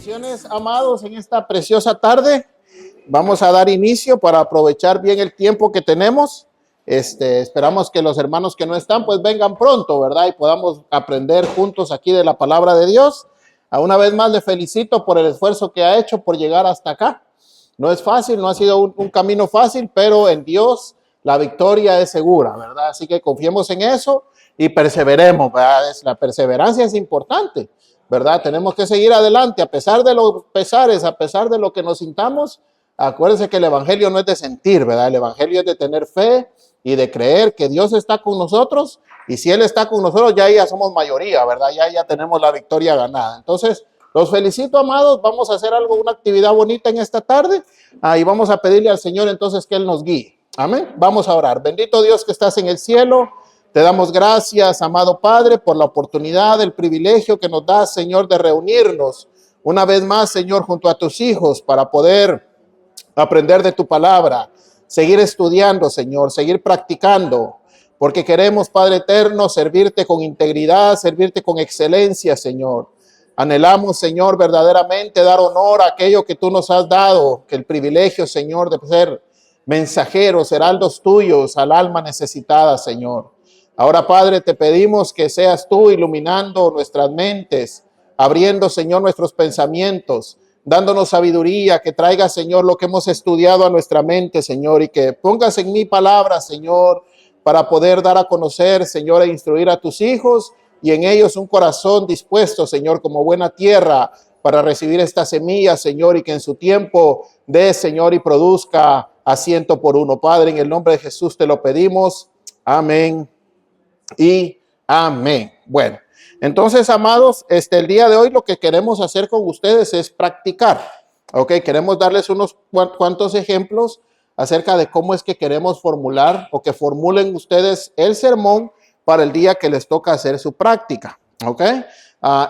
Bendiciones, amados, en esta preciosa tarde. Vamos a dar inicio para aprovechar bien el tiempo que tenemos. Esperamos que los hermanos que no están, pues vengan pronto, ¿verdad? Y podamos aprender juntos aquí de la palabra de Dios. Una vez más le felicito por el esfuerzo que ha hecho por llegar hasta acá. No es fácil, no ha sido un camino fácil, pero en Dios la victoria es segura, ¿verdad? Así que confiemos en eso y perseveremos, ¿verdad? La perseverancia es importante, ¿verdad? Tenemos que seguir adelante a pesar de los pesares, a pesar de lo que nos sintamos. Acuérdense que el evangelio no es de sentir, ¿verdad? El evangelio es de tener fe y de creer que Dios está con nosotros, y si Él está con nosotros ya somos mayoría, ¿verdad? Ya tenemos la victoria ganada. Entonces, los felicito, amados. Vamos a hacer una actividad bonita en esta tarde, y vamos a pedirle al Señor entonces que Él nos guíe. Amén. Vamos a orar. Bendito Dios que estás en el cielo. Te damos gracias, amado Padre, por la oportunidad, el privilegio que nos das, Señor, de reunirnos una vez más, Señor, junto a tus hijos para poder aprender de tu palabra, seguir estudiando, Señor, seguir practicando, porque queremos, Padre eterno, servirte con integridad, servirte con excelencia, Señor. Anhelamos, Señor, verdaderamente dar honor a aquello que tú nos has dado, que el privilegio, Señor, de ser mensajeros, heraldos tuyos al alma necesitada, Señor. Ahora, Padre, te pedimos que seas tú iluminando nuestras mentes, abriendo, Señor, nuestros pensamientos, dándonos sabiduría, que traiga, Señor, lo que hemos estudiado a nuestra mente, Señor, y que pongas en mi palabra, Señor, para poder dar a conocer, Señor, e instruir a tus hijos, y en ellos un corazón dispuesto, Señor, como buena tierra para recibir esta semilla, Señor, y que en su tiempo dé, Señor, y produzca a 100 por 1. Padre, en el nombre de Jesús te lo pedimos. Amén y amén. Bueno, entonces, amados, el día de hoy lo que queremos hacer con ustedes es practicar. Ok, queremos darles unos cuantos ejemplos acerca de cómo es que queremos formular o que formulen ustedes el sermón para el día que les toca hacer su práctica. Ok,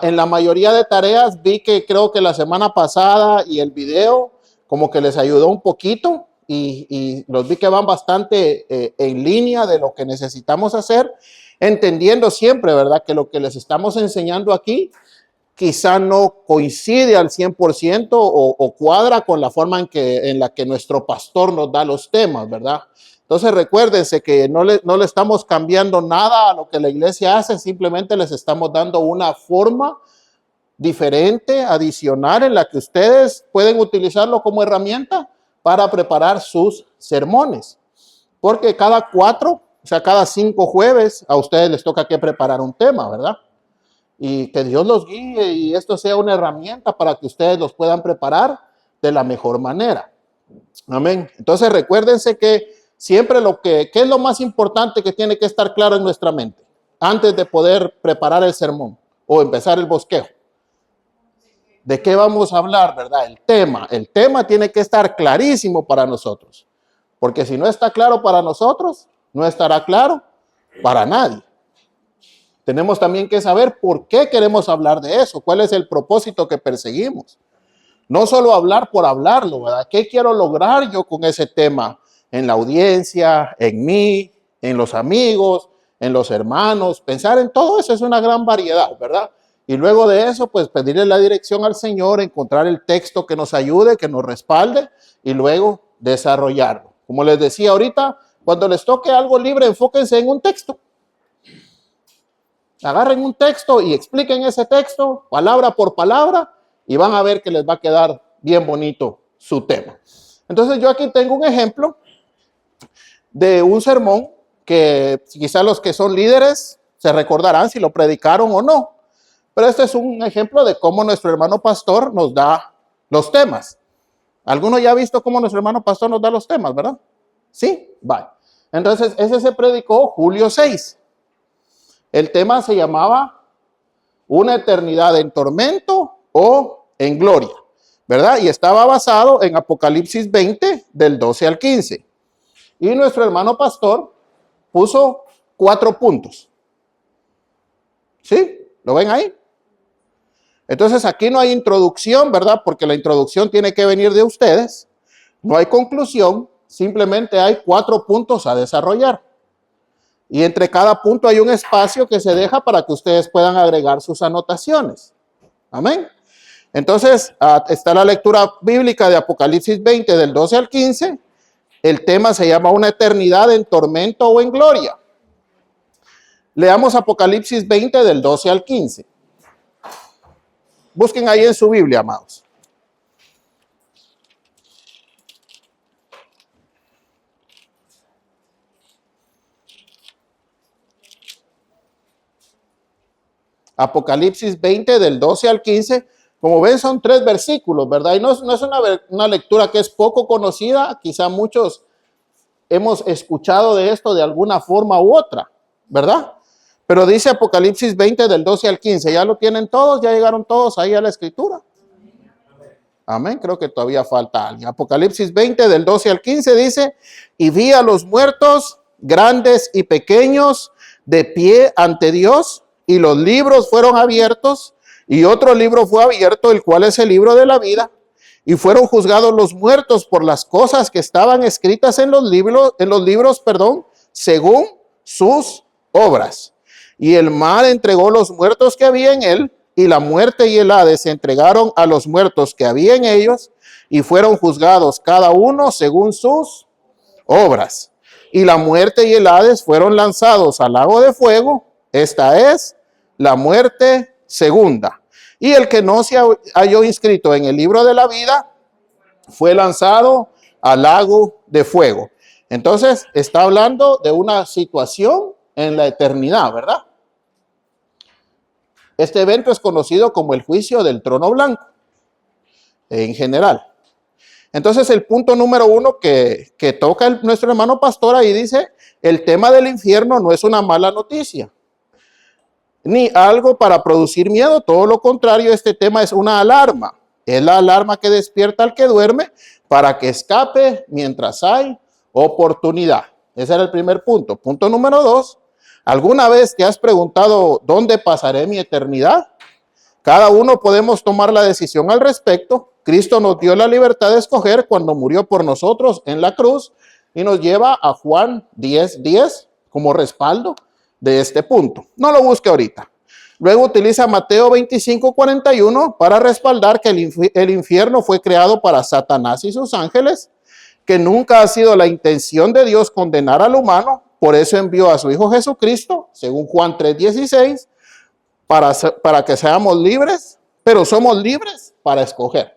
en la mayoría de tareas vi que creo que la semana pasada y el video como que les ayudó un poquito, y los vi que van bastante en línea de lo que necesitamos hacer, entendiendo siempre, ¿verdad?, que lo que les estamos enseñando aquí quizá no coincide al 100% o cuadra con la forma en la que nuestro pastor nos da los temas, ¿verdad? Entonces recuérdense que no le estamos cambiando nada a lo que la iglesia hace, simplemente les estamos dando una forma diferente, adicional, en la que ustedes pueden utilizarlo como herramienta para preparar sus sermones. Porque cada 5 jueves a ustedes les toca que preparar un tema, ¿verdad? Y que Dios los guíe y esto sea una herramienta para que ustedes los puedan preparar de la mejor manera. Amén. Entonces recuérdense que siempre ¿qué es lo más importante que tiene que estar claro en nuestra mente antes de poder preparar el sermón o empezar el bosquejo? ¿De qué vamos a hablar, verdad? El tema tiene que estar clarísimo para nosotros, porque si no está claro para nosotros, no estará claro para nadie. Tenemos también que saber por qué queremos hablar de eso, cuál es el propósito que perseguimos. No solo hablar por hablarlo, ¿verdad? ¿Qué quiero lograr yo con ese tema? En la audiencia, en mí, en los amigos, en los hermanos. Pensar en todo eso es una gran variedad, ¿verdad? Y luego de eso, pues pedirle la dirección al Señor, encontrar el texto que nos ayude, que nos respalde, y luego desarrollarlo. Como les decía ahorita, cuando les toque algo libre, enfóquense en un texto. Agarren un texto y expliquen ese texto, palabra por palabra, y van a ver que les va a quedar bien bonito su tema. Entonces yo aquí tengo un ejemplo de un sermón que quizás los que son líderes se recordarán si lo predicaron o no. Pero este es un ejemplo de cómo nuestro hermano pastor nos da los temas. ¿Alguno ya ha visto cómo nuestro hermano pastor nos da los temas, verdad? Sí, vale. Entonces ese se predicó julio 6. El tema se llamaba Una eternidad en tormento o en gloria, ¿verdad? Y estaba basado en Apocalipsis 20, del 12 al 15. Y nuestro hermano pastor puso 4 puntos. ¿Sí? ¿Lo ven ahí? Entonces aquí no hay introducción, ¿verdad? Porque la introducción tiene que venir de ustedes. No hay conclusión, simplemente hay 4 puntos a desarrollar. Y entre cada punto hay un espacio que se deja para que ustedes puedan agregar sus anotaciones. Amén. Entonces, está la lectura bíblica de Apocalipsis 20 del 12 al 15. El tema se llama una eternidad en tormento o en gloria. Leamos Apocalipsis 20 del 12 al 15. Busquen ahí en su Biblia, amados. Apocalipsis 20 del 12 al 15. Como ven, son 3 versículos, ¿verdad? Y no es una lectura que es poco conocida. Quizá muchos hemos escuchado de esto de alguna forma u otra, ¿verdad? Pero dice Apocalipsis 20 del 12 al 15. ¿Ya lo tienen todos? ¿Ya llegaron todos ahí a la escritura? Amén. Creo que todavía falta alguien. Apocalipsis 20 del 12 al 15 dice, y vi a los muertos, grandes y pequeños, de pie ante Dios, y los libros fueron abiertos, y otro libro fue abierto, el cual es el libro de la vida, y fueron juzgados los muertos por las cosas que estaban escritas en los libros, según sus obras. Y el mar entregó los muertos que había en él, y la muerte y el Hades se entregaron a los muertos que había en ellos, y fueron juzgados cada uno según sus obras. Y la muerte y el Hades fueron lanzados al lago de fuego. Esta es la muerte segunda. Y el que no se halló inscrito en el libro de la vida fue lanzado al lago de fuego. Entonces, está hablando de una situación en la eternidad, ¿verdad? Este evento es conocido como el juicio del trono blanco, en general. Entonces, el punto número 1 que toca nuestro hermano pastor ahí dice, el tema del infierno no es una mala noticia, ni algo para producir miedo. Todo lo contrario, este tema es una alarma. Es la alarma que despierta al que duerme para que escape mientras hay oportunidad. Ese era el primer punto. Punto número 2. ¿Alguna vez te has preguntado dónde pasaré mi eternidad? Cada uno podemos tomar la decisión al respecto. Cristo nos dio la libertad de escoger cuando murió por nosotros en la cruz y nos lleva a Juan 10:10 como respaldo de este punto. No lo busque ahorita. Luego utiliza Mateo 25:41 para respaldar que el infierno fue creado para Satanás y sus ángeles, que nunca ha sido la intención de Dios condenar al humano. Por eso envió a su Hijo Jesucristo, según Juan 3:16, para que seamos libres, pero somos libres para escoger.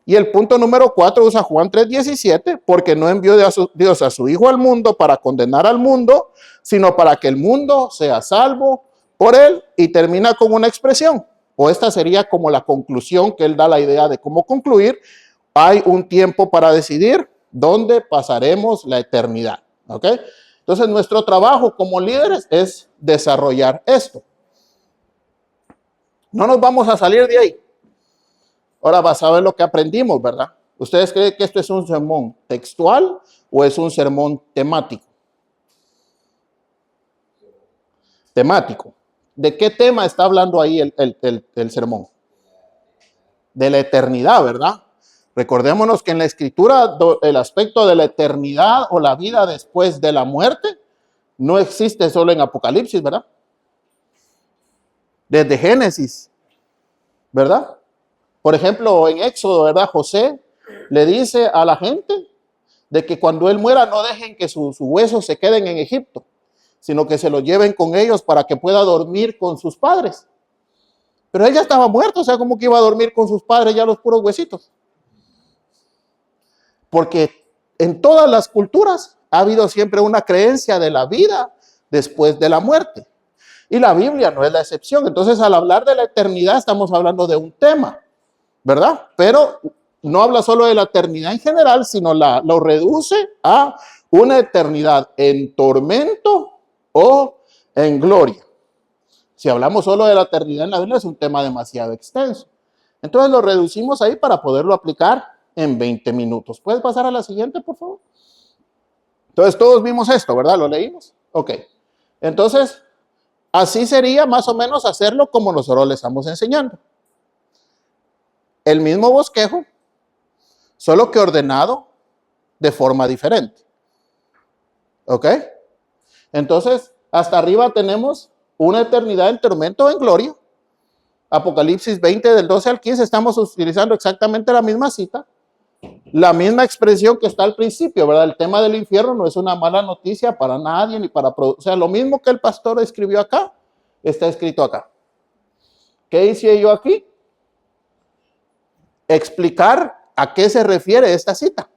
Y el punto número 4 usa Juan 3:17, porque no envió Dios a su Hijo al mundo para condenar al mundo, sino para que el mundo sea salvo por él. Y termina con una expresión, o esta sería como la conclusión que él da la idea de cómo concluir. Hay un tiempo para decidir dónde pasaremos la eternidad. ¿Ok? Entonces, nuestro trabajo como líderes es desarrollar esto. No nos vamos a salir de ahí. Ahora vas a ver lo que aprendimos, ¿verdad? ¿Ustedes creen que esto es un sermón textual o es un sermón temático? Temático. ¿De qué tema está hablando ahí el sermón? De la eternidad, ¿verdad? Recordémonos que en la escritura el aspecto de la eternidad o la vida después de la muerte no existe solo en Apocalipsis, ¿verdad? Desde Génesis, ¿verdad? Por ejemplo, en Éxodo, ¿verdad? José le dice a la gente de que cuando él muera no dejen que sus huesos se queden en Egipto, sino que se los lleven con ellos para que pueda dormir con sus padres. Pero él ya estaba muerto, o sea, ¿cómo que iba a dormir con sus padres ya los puros huesitos? Porque en todas las culturas ha habido siempre una creencia de la vida después de la muerte. Y la Biblia no es la excepción. Entonces, al hablar de la eternidad, estamos hablando de un tema, ¿verdad? Pero no habla solo de la eternidad en general, sino lo reduce a una eternidad en tormento o en gloria. Si hablamos solo de la eternidad en la Biblia, es un tema demasiado extenso. Entonces, lo reducimos ahí para poderlo aplicar en 20 minutos. ¿Puedes pasar a la siguiente, por favor? Entonces, todos vimos esto, ¿verdad? ¿Lo leímos? Ok. Entonces, así sería más o menos hacerlo como nosotros le estamos enseñando. El mismo bosquejo, solo que ordenado de forma diferente. ¿Ok? Entonces, hasta arriba tenemos una eternidad en tormento o en gloria. Apocalipsis 20 del 12 al 15, estamos utilizando exactamente la misma cita, la misma expresión que está al principio, ¿verdad? El tema del infierno no es una mala noticia para nadie, ni para... O sea, lo mismo que el pastor escribió acá, está escrito acá. ¿Qué hice yo aquí? Explicar a qué se refiere esta cita,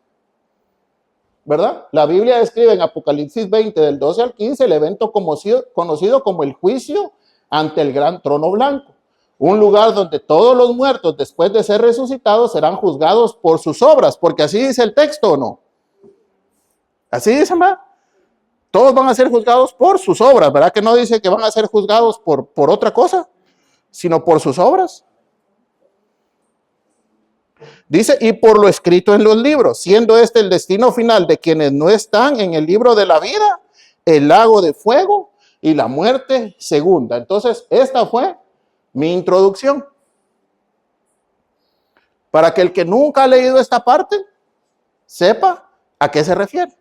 ¿verdad? La Biblia describe en Apocalipsis 20 del 12 al 15 el evento conocido como el juicio ante el gran trono blanco, un lugar donde todos los muertos después de ser resucitados serán juzgados por sus obras, porque así dice el texto, ¿o no? Así dice, ¿verdad? Todos van a ser juzgados por sus obras, ¿verdad? Que no dice que van a ser juzgados por otra cosa, sino por sus obras. Dice, y por lo escrito en los libros, siendo este el destino final de quienes no están en el libro de la vida, el lago de fuego y la muerte segunda. Entonces, esta fue mi introducción. Para que el que nunca ha leído esta parte, sepa a qué se refiere.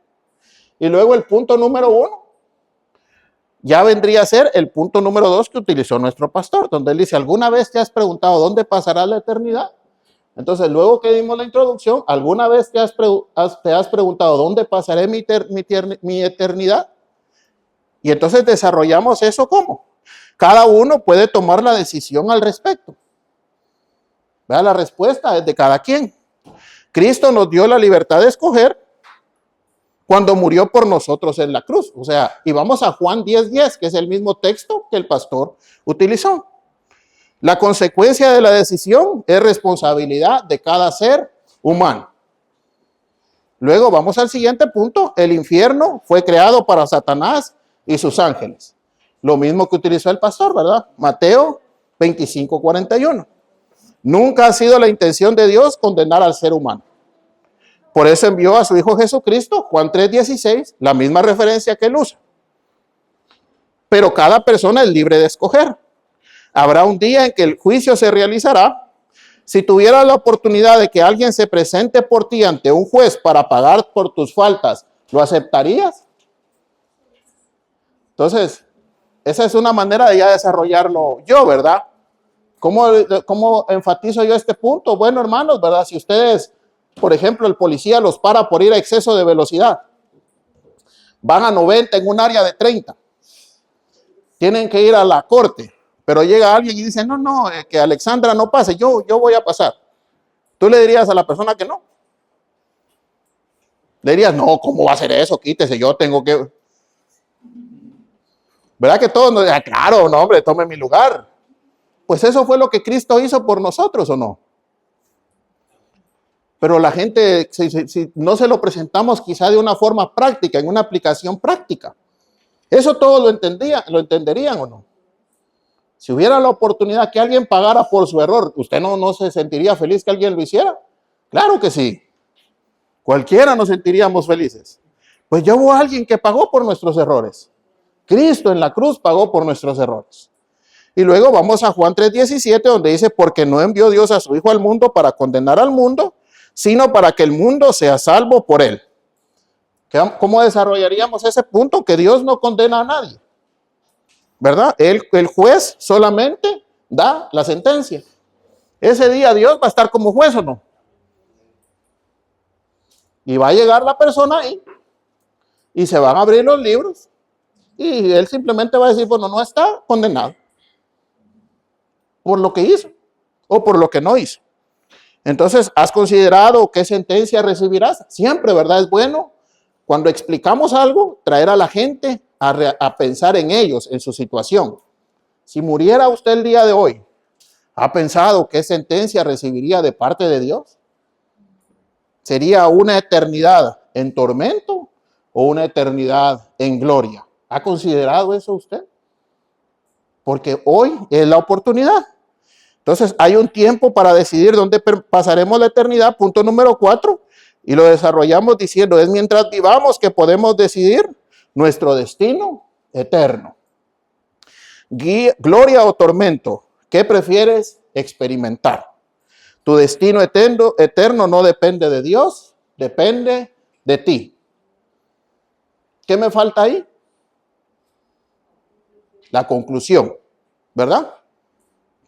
Y luego el punto número 1, ya vendría a ser el punto número 2 que utilizó nuestro pastor, donde él dice, ¿alguna vez te has preguntado dónde pasará la eternidad? Entonces, luego que dimos la introducción, ¿alguna vez te has preguntado dónde pasaré mi eternidad? Y entonces desarrollamos eso ¿cómo? Cada uno puede tomar la decisión al respecto. ¿Verdad? La respuesta es de cada quien. Cristo nos dio la libertad de escoger cuando murió por nosotros en la cruz. O sea, y vamos a Juan 10:10, que es el mismo texto que el pastor utilizó. La consecuencia de la decisión es responsabilidad de cada ser humano. Luego vamos al siguiente punto. El infierno fue creado para Satanás y sus ángeles. Lo mismo que utilizó el pastor, ¿verdad? Mateo 25:41. Nunca ha sido la intención de Dios condenar al ser humano. Por eso envió a su Hijo Jesucristo, Juan 3:16, la misma referencia que él usa. Pero cada persona es libre de escoger. Habrá un día en que el juicio se realizará. Si tuvieras la oportunidad de que alguien se presente por ti ante un juez para pagar por tus faltas, ¿lo aceptarías? Entonces, esa es una manera de ya desarrollarlo yo, ¿verdad? ¿Cómo enfatizo yo este punto? Bueno, hermanos, ¿verdad? Si ustedes, por ejemplo, el policía los para por ir a exceso de velocidad, van a 90 en un área de 30, tienen que ir a la corte, pero llega alguien y dice, no, que Alexandra no pase, yo voy a pasar. ¿Tú le dirías a la persona que no? Le dirías, no, ¿cómo va a ser eso? Quítese, yo tengo que... ¿Verdad que todos nos dicen, claro, no, hombre, tome mi lugar? Pues eso fue lo que Cristo hizo por nosotros, ¿o no? Pero la gente, si no se lo presentamos quizá de una forma práctica, en una aplicación práctica, eso todos lo entenderían o no. Si hubiera la oportunidad que alguien pagara por su error, ¿usted no se sentiría feliz que alguien lo hiciera? Claro que sí. Cualquiera nos sentiríamos felices. Pues ya hubo alguien que pagó por nuestros errores. Cristo en la cruz pagó por nuestros errores. Y luego vamos a Juan 3:17, donde dice, porque no envió Dios a su Hijo al mundo para condenar al mundo, sino para que el mundo sea salvo por él. ¿Cómo desarrollaríamos ese punto? Que Dios no condena a nadie, ¿verdad? El juez solamente da la sentencia. Ese día Dios va a estar como juez, ¿o no? Y va a llegar la persona ahí y se van a abrir los libros y él simplemente va a decir, bueno, no está condenado por lo que hizo o por lo que no hizo. Entonces, ¿has considerado qué sentencia recibirás? Siempre, ¿verdad? Es bueno cuando explicamos algo, traer a la gente a pensar en ellos, en su situación. Si muriera usted el día de hoy, ¿ha pensado qué sentencia recibiría de parte de Dios? ¿Sería una eternidad en tormento o una eternidad en gloria? ¿Ha considerado eso usted? Porque hoy es la oportunidad. Entonces, hay un tiempo para decidir dónde pasaremos la eternidad, punto número 4, y lo desarrollamos diciendo, es mientras vivamos que podemos decidir nuestro destino eterno. Gloria o tormento, ¿qué prefieres experimentar? Tu destino eterno no depende de Dios, depende de ti. ¿Qué me falta ahí? La conclusión, ¿verdad?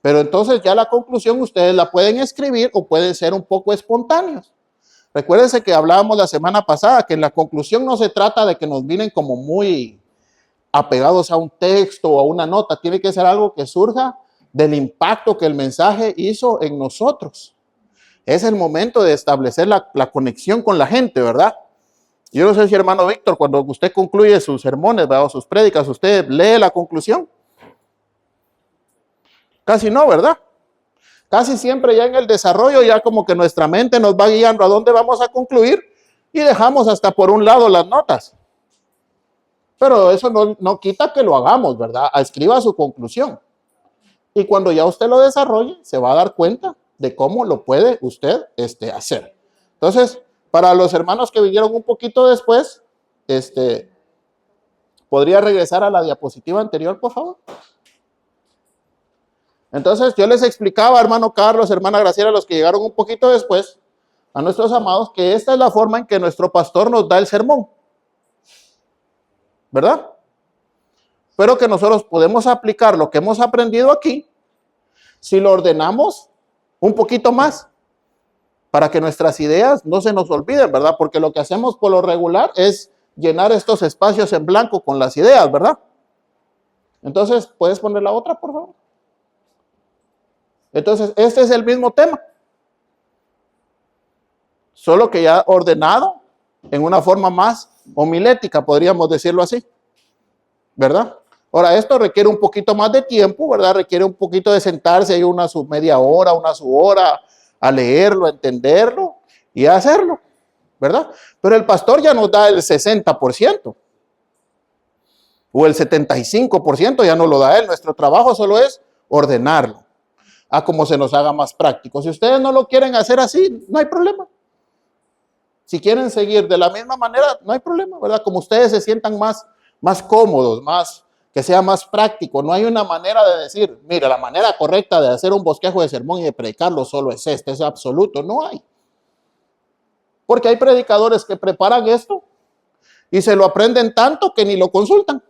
Pero entonces ya la conclusión ustedes la pueden escribir o pueden ser un poco espontáneos. Recuérdense que hablábamos la semana pasada que en la conclusión no se trata de que nos vienen como muy apegados a un texto o a una nota. Tiene que ser algo que surja del impacto que el mensaje hizo en nosotros. Es el momento de establecer la conexión con la gente, ¿verdad? Yo no sé si hermano Víctor, cuando usted concluye sus sermones, ¿verdad? O sus prédicas, usted lee la conclusión. Casi no, ¿verdad? Casi siempre ya en el desarrollo ya como que nuestra mente nos va guiando a dónde vamos a concluir y dejamos hasta por un lado las notas. Pero eso no quita que lo hagamos, ¿verdad? Escriba su conclusión. Y cuando ya usted lo desarrolle, se va a dar cuenta de cómo lo puede usted hacer. Entonces, para los hermanos que vinieron un poquito después, ¿podría regresar a la diapositiva anterior, por favor? Entonces, yo les explicaba, hermano Carlos, hermana Graciela, los que llegaron un poquito después, a nuestros amados, que esta es la forma en que nuestro pastor nos da el sermón. ¿Verdad? Pero que nosotros podemos aplicar lo que hemos aprendido aquí, si lo ordenamos un poquito más, para que nuestras ideas no se nos olviden, ¿verdad? Porque lo que hacemos por lo regular es llenar estos espacios en blanco con las ideas, ¿verdad? Entonces, ¿puedes poner la otra, por favor? Entonces, este es el mismo tema, solo que ya ordenado en una forma más homilética, podríamos decirlo así, ¿verdad? Ahora, esto requiere un poquito más de tiempo, ¿verdad? Requiere un poquito de sentarse ahí su media hora, su hora, a leerlo, a entenderlo y a hacerlo, ¿verdad? Pero el pastor ya nos da el 60% o el 75%, ya no lo da él. Nuestro trabajo solo es ordenarlo a como se nos haga más práctico. Si ustedes no lo quieren hacer así, no hay problema. Si quieren seguir de la misma manera, no hay problema, ¿verdad? Como ustedes se sientan más cómodos, que sea más práctico. No hay una manera de decir, mira, la manera correcta de hacer un bosquejo de sermón y de predicarlo solo es es absoluto. No hay. Porque hay predicadores que preparan esto y se lo aprenden tanto que ni lo consultan.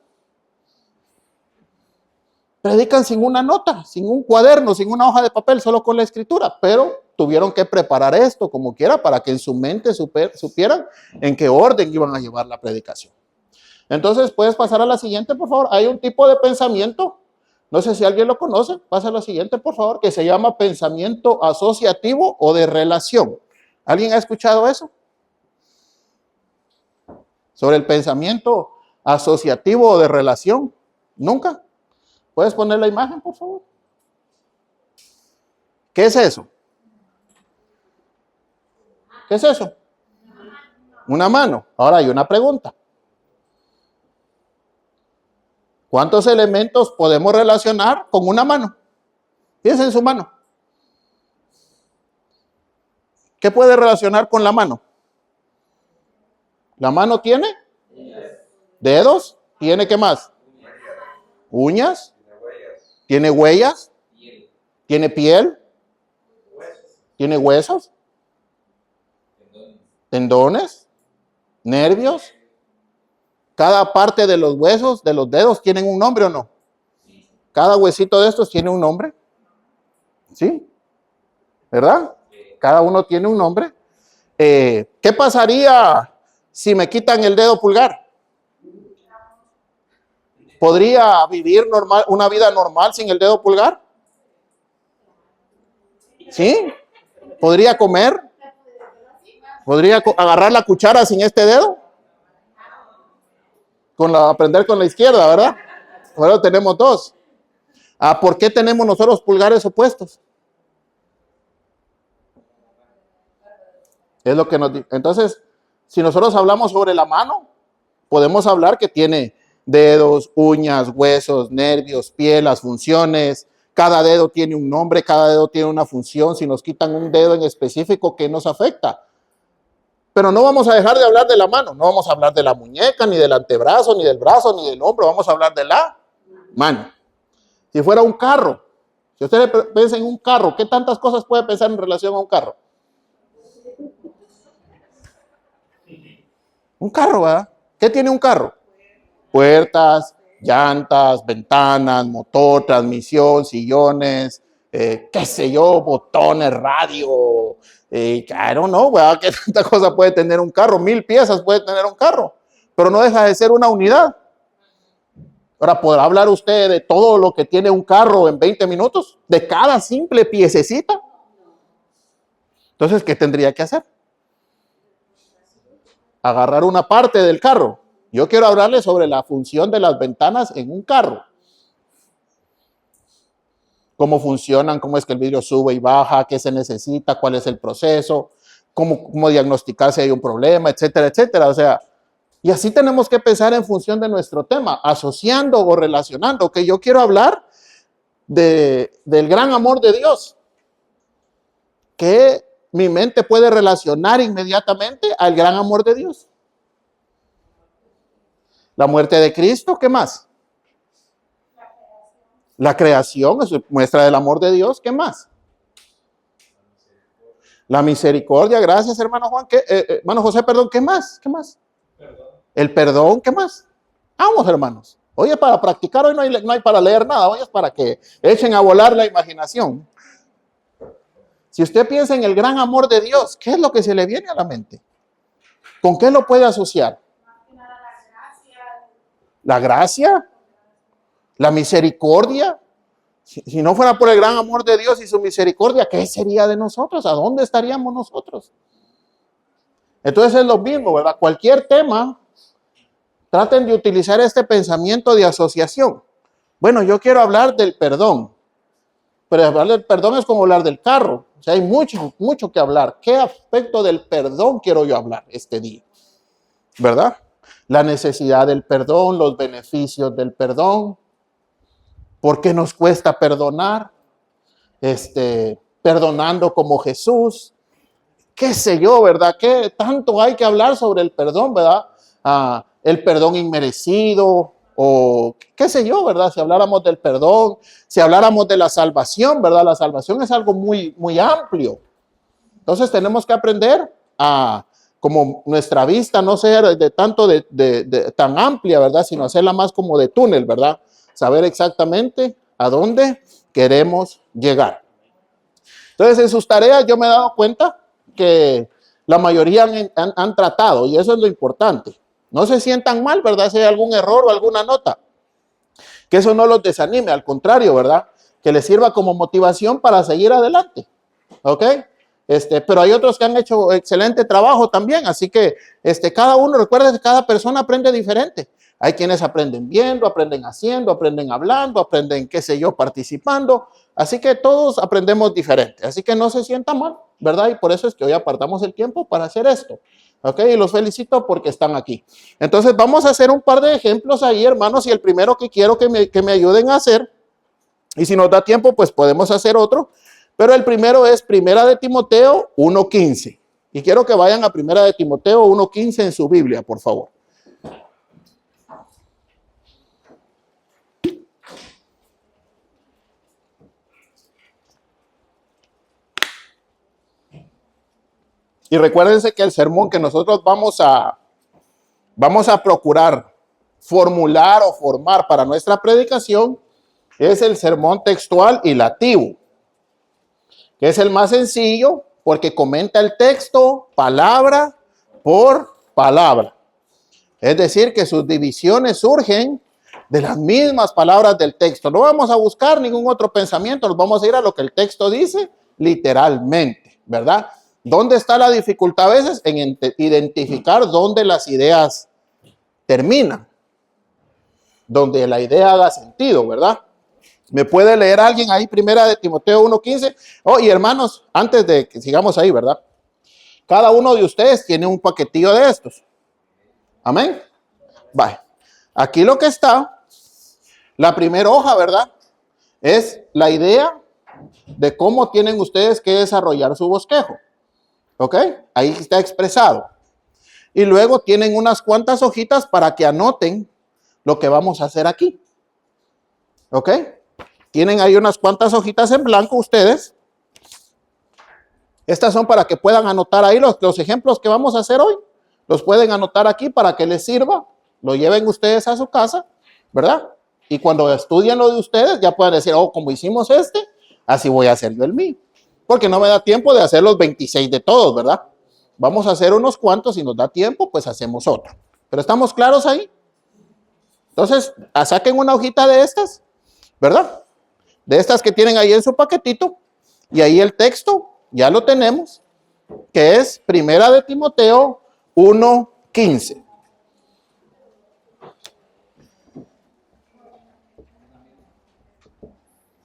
Predican sin una nota, sin un cuaderno, sin una hoja de papel, solo con la escritura, pero tuvieron que preparar esto como quiera para que en su mente supieran en qué orden iban a llevar la predicación. Entonces, ¿puedes pasar a la siguiente, por favor? Hay un tipo de pensamiento, no sé si alguien lo conoce, pasa a la siguiente, por favor, que se llama pensamiento asociativo o de relación. ¿Alguien ha escuchado eso? Sobre el pensamiento asociativo o de relación. ¿Nunca? ¿Puedes poner la imagen, por favor? ¿Qué es eso? ¿Qué es eso? Una mano. Ahora hay una pregunta. ¿Cuántos elementos podemos relacionar con una mano? Piensa en su mano. ¿Qué puede relacionar con la mano? ¿La mano tiene? ¿Dedos? ¿Tiene qué más? ¿Uñas? ¿Tiene huellas? ¿Tiene piel? ¿Tiene huesos? ¿Tendones? ¿Nervios? Cada parte de los huesos, de los dedos, ¿tienen un nombre o no? Cada huesito de estos tiene un nombre. ¿Sí? ¿Verdad? Cada uno tiene un nombre. ¿Qué pasaría si me quitan el dedo pulgar? ¿Podría vivir una vida normal sin el dedo pulgar? ¿Sí? ¿Podría comer? ¿Podría agarrar la cuchara sin este dedo? Aprender con la izquierda, ¿verdad? Ahora tenemos dos. ¿Por qué tenemos nosotros pulgares opuestos? Es lo que nos dice. Entonces, si nosotros hablamos sobre la mano, podemos hablar que tiene dedos, uñas, huesos, nervios, piel, las funciones. Cada dedo tiene un nombre, cada dedo tiene una función. Si nos quitan un dedo en específico, ¿qué nos afecta? Pero no vamos a dejar de hablar de la mano. No vamos a hablar de la muñeca, ni del antebrazo, ni del brazo, ni del hombro. Vamos a hablar de la mano. Si fuera un carro, si usted piensa en un carro, ¿qué tantas cosas puede pensar en relación a un carro? Un carro, ¿verdad? ¿Qué tiene un carro? Puertas, llantas, ventanas, motor, transmisión, sillones, qué sé yo, botones, radio, I don't know, ¿verdad? ¿Qué tanta cosa puede tener un carro? 1000 piezas puede tener un carro, pero no deja de ser una unidad. Ahora, ¿podrá hablar usted de todo lo que tiene un carro en 20 minutos? ¿De cada simple piececita? Entonces, ¿qué tendría que hacer? Agarrar una parte del carro. Yo quiero hablarle sobre la función de las ventanas en un carro. Cómo funcionan, cómo es que el vidrio sube y baja, qué se necesita, cuál es el proceso, cómo diagnosticar si hay un problema, etcétera, etcétera. O sea, y así tenemos que pensar en función de nuestro tema, asociando o relacionando, que yo quiero hablar del gran amor de Dios, que mi mente puede relacionar inmediatamente al gran amor de Dios. La muerte de Cristo, ¿qué más? La creación es muestra del amor de Dios, ¿qué más? La misericordia, gracias hermano Juan, hermano José, perdón, ¿qué más? ¿Qué más? El perdón, ¿qué más? Vamos hermanos, hoy es para practicar, hoy no hay para leer nada, hoy es para que echen a volar la imaginación. Si usted piensa en el gran amor de Dios, ¿qué es lo que se le viene a la mente? ¿Con qué lo puede asociar? La gracia, la misericordia. Si no fuera por el gran amor de Dios y su misericordia, ¿qué sería de nosotros? ¿A dónde estaríamos nosotros? Entonces es lo mismo, ¿verdad? Cualquier tema, traten de utilizar este pensamiento de asociación. Bueno, yo quiero hablar del perdón, pero hablar del perdón es como hablar del carro. O sea, hay mucho, mucho que hablar. ¿Qué aspecto del perdón quiero yo hablar este día? ¿Verdad? La necesidad del perdón, los beneficios del perdón. ¿Por qué nos cuesta perdonar? Perdonando como Jesús. Qué sé yo, ¿verdad? ¿Qué tanto hay que hablar sobre el perdón, verdad? El perdón inmerecido o qué sé yo, ¿verdad? Si habláramos del perdón, si habláramos de la salvación, ¿verdad? La salvación es algo muy, muy amplio. Entonces tenemos que aprender a, como nuestra vista no ser de tanto tan amplia, ¿verdad? Sino hacerla más como de túnel, ¿verdad? Saber exactamente a dónde queremos llegar. Entonces, en sus tareas yo me he dado cuenta que la mayoría han tratado, y eso es lo importante. No se sientan mal, ¿verdad? Si hay algún error o alguna nota. Que eso no los desanime, al contrario, ¿verdad? Que les sirva como motivación para seguir adelante. ¿Ok? Pero hay otros que han hecho excelente trabajo también, así que cada uno, recuerden que cada persona aprende diferente. Hay quienes aprenden viendo, aprenden haciendo, aprenden hablando, aprenden, qué sé yo, participando. Así que todos aprendemos diferente. Así que no se sientan mal, ¿verdad? Y por eso es que hoy apartamos el tiempo para hacer esto. ¿Ok? Y los felicito porque están aquí. Entonces vamos a hacer un par de ejemplos ahí, hermanos. Y el primero que quiero que me ayuden a hacer, y si nos da tiempo, pues podemos hacer otro. Pero el primero es Primera de Timoteo 1:15. Y quiero que vayan a Primera de Timoteo 1:15 en su Biblia, por favor. Y recuérdense que el sermón que nosotros vamos a procurar formular o formar para nuestra predicación es el sermón textual y lativo, que es el más sencillo porque comenta el texto palabra por palabra. Es decir, que sus divisiones surgen de las mismas palabras del texto. No vamos a buscar ningún otro pensamiento, nos vamos a ir a lo que el texto dice literalmente, ¿verdad? ¿Dónde está la dificultad a veces? En identificar dónde las ideas terminan, donde la idea haga sentido, ¿verdad? ¿Me puede leer alguien ahí Primera de Timoteo 1:15? Oh, y hermanos, antes de que sigamos ahí, ¿verdad? Cada uno de ustedes tiene un paquetillo de estos. Amén. Vale. Aquí lo que está, la primera hoja, ¿verdad? Es la idea de cómo tienen ustedes que desarrollar su bosquejo. ¿Ok? Ahí está expresado. Y luego tienen unas cuantas hojitas para que anoten lo que vamos a hacer aquí. ¿Ok? Tienen ahí unas cuantas hojitas en blanco ustedes. Estas son para que puedan anotar ahí los ejemplos que vamos a hacer hoy. Los pueden anotar aquí para que les sirva. Lo lleven ustedes a su casa, ¿verdad? Y cuando estudien lo de ustedes, ya pueden decir, oh, como hicimos así voy a hacer yo el mío. Porque no me da tiempo de hacer los 26 de todos, ¿verdad? Vamos a hacer unos cuantos, si nos da tiempo, pues hacemos otro. Pero ¿estamos claros ahí? Entonces, saquen una hojita de estas, ¿verdad? De estas que tienen ahí en su paquetito. Y ahí el texto, ya lo tenemos, que es Primera de Timoteo 1:15.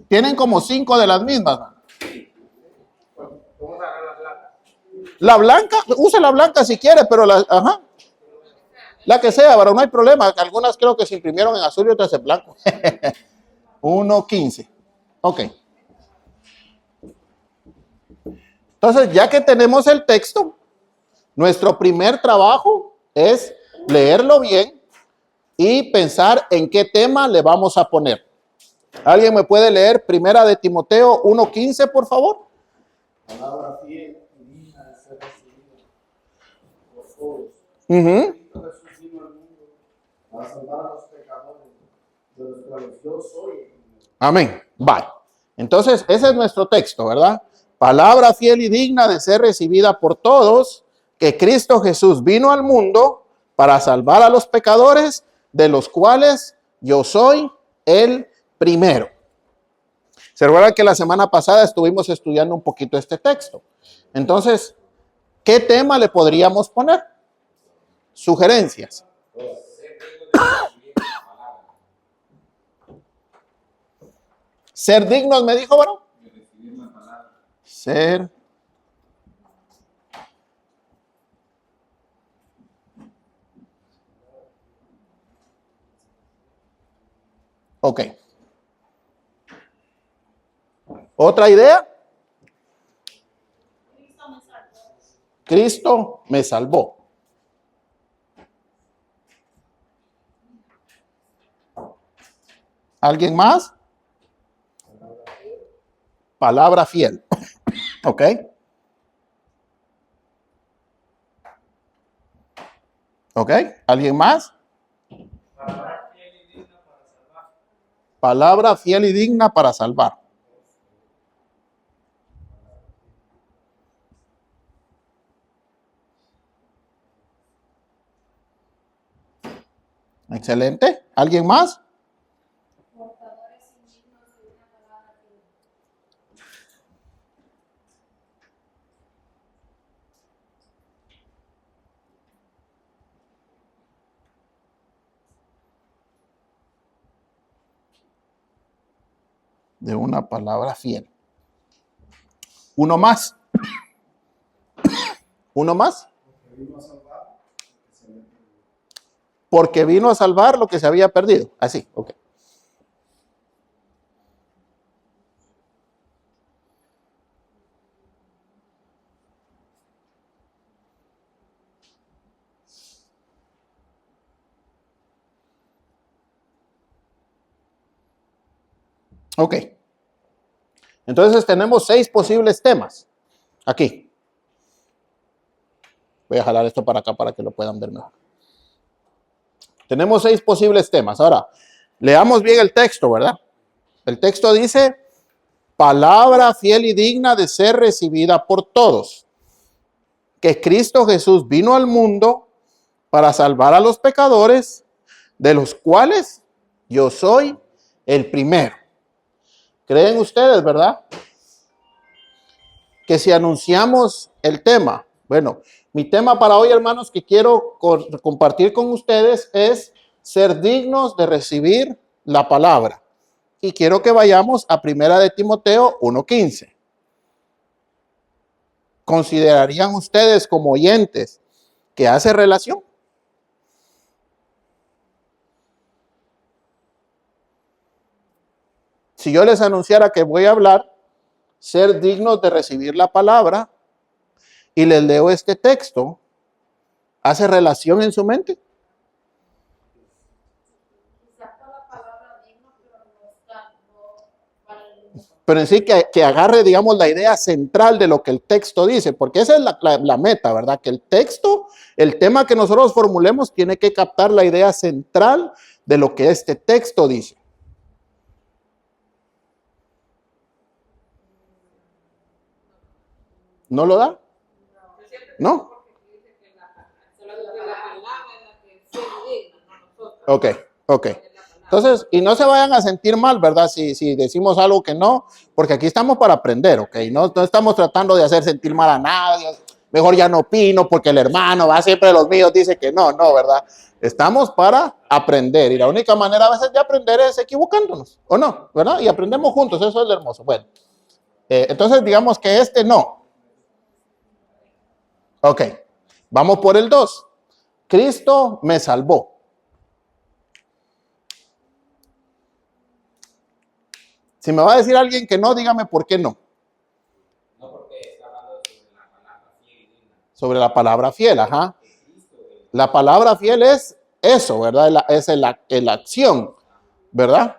Tienen como 5 de las mismas. La blanca, use la blanca si quiere, pero la que sea, pero no hay problema. Algunas creo que se imprimieron en azul y otras en blanco. 1:15. Ok. Entonces, ya que tenemos el texto, nuestro primer trabajo es leerlo bien y pensar en qué tema le vamos a poner. ¿Alguien me puede leer Primera de Timoteo 1:15, por favor? Palabra fiel y digna de ser recibida por todos. Uh-huh. Jesús vino al mundo para salvar a los pecadores, de los cuales yo soy. Amén. Vale. Entonces, ese es nuestro texto, ¿verdad? Palabra fiel y digna de ser recibida por todos, que Cristo Jesús vino al mundo para salvar a los pecadores, de los cuales yo soy el primero. Se recuerda que la semana pasada estuvimos estudiando un poquito este texto. Entonces, ¿qué tema le podríamos poner? Sugerencias. Ser dignos, me dijo, bueno. Ser. Ok. ¿Otra idea? Cristo me salvó. ¿Alguien más? Palabra fiel. Ok. Ok. ¿Alguien más? Palabra fiel y digna para salvar. Excelente. ¿Alguien más? De una palabra fiel. Uno más. Uno más. Porque vino a salvar lo que se había perdido. Así, ok. Ok. Entonces tenemos 6 posibles temas. Aquí. Voy a jalar esto para acá para que lo puedan ver mejor. Tenemos 6 posibles temas. Ahora, leamos bien el texto, ¿verdad? El texto dice, palabra fiel y digna de ser recibida por todos, que Cristo Jesús vino al mundo para salvar a los pecadores, de los cuales yo soy el primero. ¿Creen ustedes, verdad? Que si anunciamos el tema, bueno, mi tema para hoy, hermanos, que quiero compartir con ustedes es ser dignos de recibir la palabra. Y quiero que vayamos a Primera de Timoteo 1:15. ¿Considerarían ustedes como oyentes que hace relación? Si yo les anunciara que voy a hablar, ser dignos de recibir la palabra, y les leo este texto, ¿hace relación en su mente? Pero en sí que agarre, digamos, la idea central de lo que el texto dice, porque esa es la meta, ¿verdad? Que el texto, el tema que nosotros formulemos, tiene que captar la idea central de lo que este texto dice. ¿No lo da? ¿No? Ok, ok. Entonces, y no se vayan a sentir mal, ¿verdad? Si decimos algo que no, porque aquí estamos para aprender, ¿ok? No estamos tratando de hacer sentir mal a nadie. Mejor ya no opino porque el hermano va siempre de los míos, dice que no, ¿verdad? Estamos para aprender y la única manera a veces de aprender es equivocándonos, ¿o no? ¿Verdad? Y aprendemos juntos, eso es lo hermoso. Bueno, entonces digamos que este no. Ok, vamos por el 2. Cristo me salvó. Si me va a decir alguien que no, dígame por qué no. No, porque está hablando sobre la palabra fiel y digna. Sobre la palabra fiel, ajá. La palabra fiel es eso, ¿verdad? Es la acción, ¿verdad?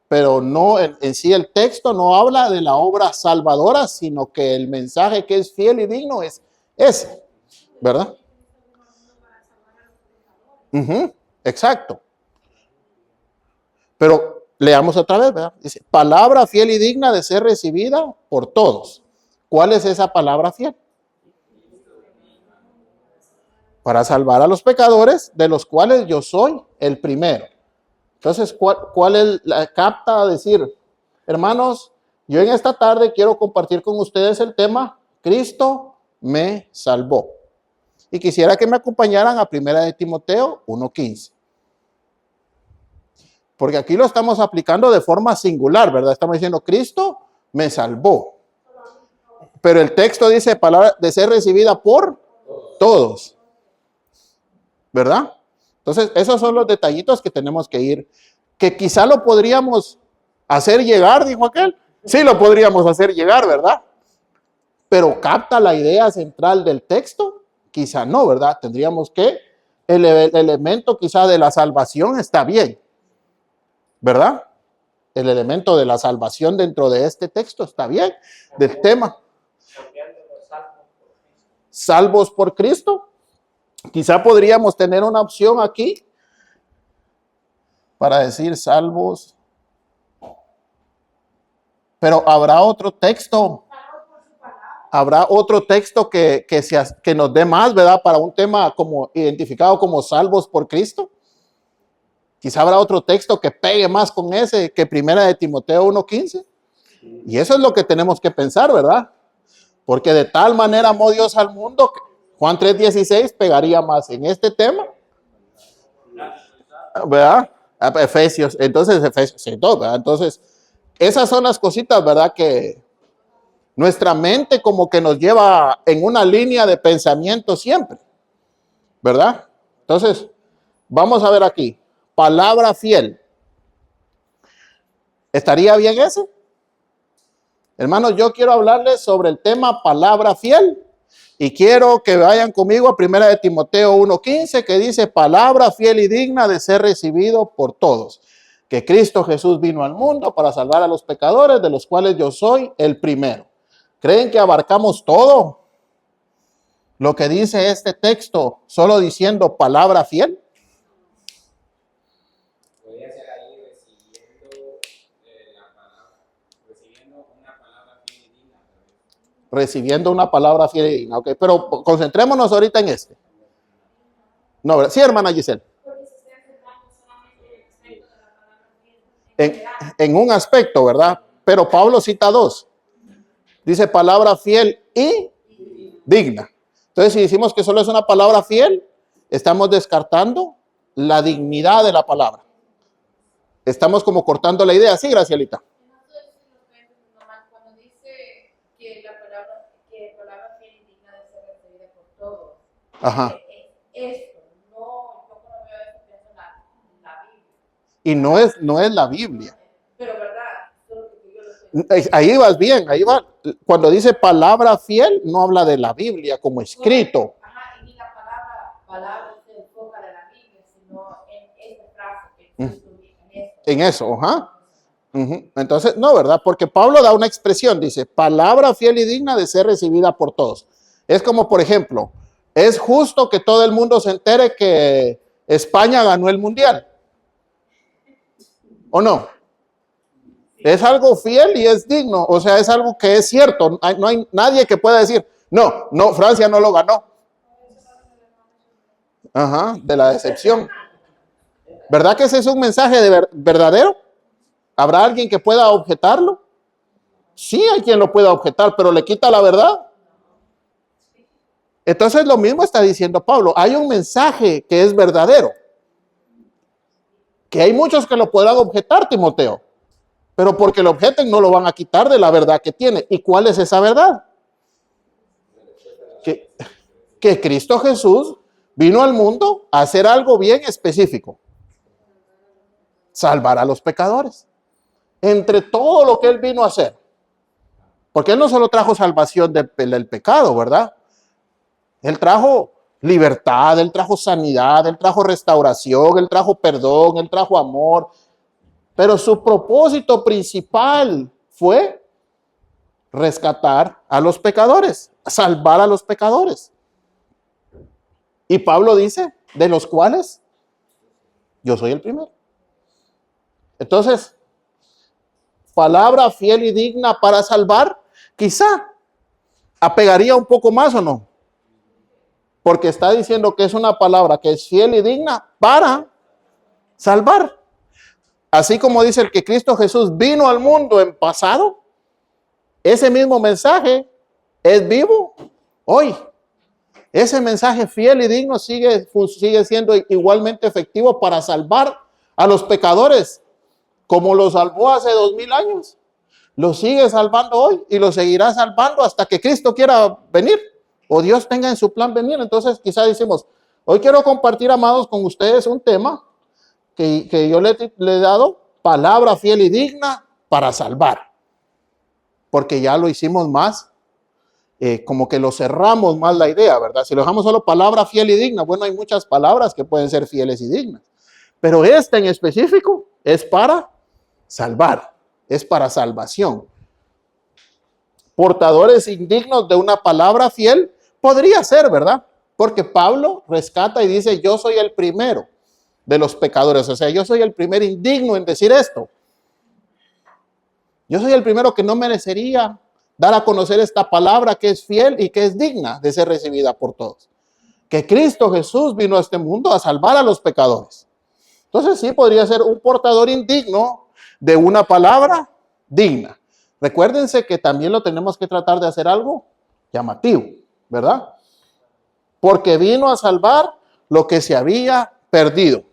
Pero no, en sí el texto no habla de la obra salvadora, sino que el mensaje que es fiel y digno es ese, ¿verdad? Exacto. Pero leamos otra vez, ¿verdad? Dice, palabra fiel y digna de ser recibida por todos. ¿Cuál es esa palabra fiel? Para salvar a los pecadores, de los cuales yo soy el primero. Entonces, ¿cuál es la capta a decir? Hermanos, yo en esta tarde quiero compartir con ustedes el tema, Cristo me salvó. Y quisiera que me acompañaran a 1 de Timoteo 1:15. Porque aquí lo estamos aplicando de forma singular, ¿verdad? Estamos diciendo, Cristo me salvó. Pero el texto dice palabra de ser recibida por todos, ¿verdad? Entonces, esos son los detallitos que tenemos que ir, que quizá lo podríamos hacer llegar, dijo aquel. Sí, lo podríamos hacer llegar, ¿verdad? Pero capta la idea central del texto, quizá no, ¿verdad? Tendríamos que, el elemento quizá de la salvación está bien, ¿verdad? El elemento de la salvación dentro de este texto está bien, del tema. Salvos por Cristo. Quizá podríamos tener una opción aquí para decir salvos. Pero habrá otro texto. Habrá otro texto que nos dé más, ¿verdad? Para un tema como identificado como salvos por Cristo. Quizá habrá otro texto que pegue más con ese que 1 de Timoteo 1:15. Y eso es lo que tenemos que pensar, ¿verdad? Porque de tal manera amó Dios al mundo que Juan 3:16 pegaría más en este tema, ¿verdad? Efesios, entonces Efesios 2, ¿verdad? Entonces, esas son las cositas, ¿verdad? Que nuestra mente como que nos lleva en una línea de pensamiento siempre, ¿verdad? Entonces, vamos a ver aquí, palabra fiel. ¿Estaría bien ese? Hermanos, yo quiero hablarles sobre el tema palabra fiel y quiero que vayan conmigo a 1 de Timoteo 1:15 que dice palabra fiel y digna de ser recibido por todos. Que Cristo Jesús vino al mundo para salvar a los pecadores, de los cuales yo soy el primero. ¿Creen que abarcamos todo lo que dice este texto solo diciendo palabra fiel? Podría ser ahí recibiendo la palabra, recibiendo una palabra fiel y digna. Recibiendo una palabra fiel y digna, ok, pero concentrémonos ahorita en este. No, ¿verdad? Sí, hermana Giselle. En un aspecto, ¿verdad? Pero Pablo cita dos. Dice palabra fiel y digna. Entonces, si decimos que solo es una palabra fiel, estamos descartando la dignidad de la palabra. Estamos como cortando la idea. Sí, Gracielita. Cuando dice que la palabra fiel y digna de ser recibida por todos. Ajá. Esto, no, yo cuando veo eso pienso en la Biblia. Y no es la Biblia. Pero verdad, ahí vas bien, ahí va. Cuando dice palabra fiel, no habla de la Biblia como escrito. Ajá, y ni la palabra se enfoca de la Biblia, sino en esta frase que en eso, ajá. Entonces, no, ¿verdad? Porque Pablo da una expresión, dice, palabra fiel y digna de ser recibida por todos. Es como, por ejemplo, es justo que todo el mundo se entere que España ganó el mundial. ¿O no? Es algo fiel y es digno, o sea, es algo que es cierto. No hay nadie que pueda decir, No, Francia no lo ganó. Ajá, de la decepción. ¿Verdad que ese es un mensaje verdadero? ¿Habrá alguien que pueda objetarlo? Sí, hay quien lo pueda objetar, pero le quita la verdad. Entonces lo mismo está diciendo Pablo. Hay un mensaje que es verdadero. Que hay muchos que lo podrán objetar, Timoteo. Pero porque lo objeten no lo van a quitar de la verdad que tiene. ¿Y cuál es esa verdad? Que Cristo Jesús vino al mundo a hacer algo bien específico. Salvar a los pecadores. Entre todo lo que Él vino a hacer. Porque Él no solo trajo salvación del pecado, ¿verdad? Él trajo libertad, Él trajo sanidad, Él trajo restauración, Él trajo perdón, Él trajo amor. Pero su propósito principal fue rescatar a los pecadores, salvar a los pecadores. Y Pablo dice, de los cuales yo soy el primero. Entonces, palabra fiel y digna para salvar, quizá apegaría un poco más o no. Porque está diciendo que es una palabra que es fiel y digna para salvar. Así como dice el que Cristo Jesús vino al mundo en pasado, ese mismo mensaje es vivo hoy. Ese mensaje fiel y digno sigue siendo igualmente efectivo para salvar a los pecadores, como lo salvó hace 2000 años. Lo sigue salvando hoy y lo seguirá salvando hasta que Cristo quiera venir o Dios tenga en su plan venir. Entonces quizás decimos, hoy quiero compartir, amados, con ustedes un tema que yo le he dado, palabra fiel y digna para salvar. Porque ya lo hicimos más, como que lo cerramos más la idea, ¿verdad? Si lo dejamos solo palabra fiel y digna, bueno, hay muchas palabras que pueden ser fieles y dignas. Pero esta en específico es para salvar, es para salvación. Portadores indignos de una palabra fiel podría ser, ¿verdad? Porque Pablo rescata y dice, yo soy el primero de los pecadores. O sea, yo soy el primer indigno en decir esto. Yo soy el primero que no merecería dar a conocer esta palabra que es fiel y que es digna de ser recibida por todos. Que Cristo Jesús vino a este mundo a salvar a los pecadores. Entonces sí podría ser un portador indigno de una palabra digna. Recuérdense que también lo tenemos que tratar de hacer algo llamativo, ¿verdad? Porque vino a salvar lo que se había perdido.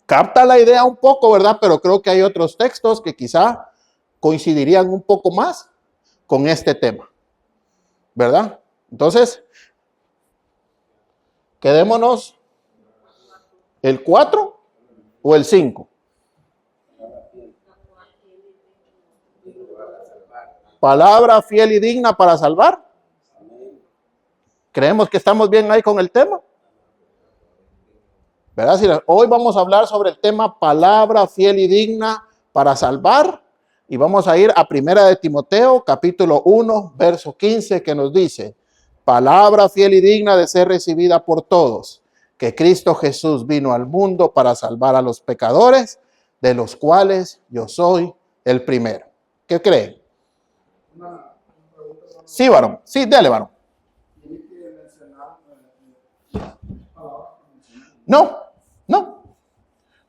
Capta la idea un poco, ¿verdad? Pero creo que hay otros textos que quizá coincidirían un poco más con este tema, ¿verdad? Entonces, quedémonos el 4 o el 5. Palabra fiel y digna para salvar. ¿Creemos que estamos bien ahí con el tema? ¿Verdad? Si hoy vamos a hablar sobre el tema palabra fiel y digna para salvar. Y vamos a ir a Primera de Timoteo, capítulo 1, verso 15, que nos dice, palabra fiel y digna de ser recibida por todos, que Cristo Jesús vino al mundo para salvar a los pecadores, de los cuales yo soy el primero. ¿Qué creen? Sí, varón. Sí, dale, varón.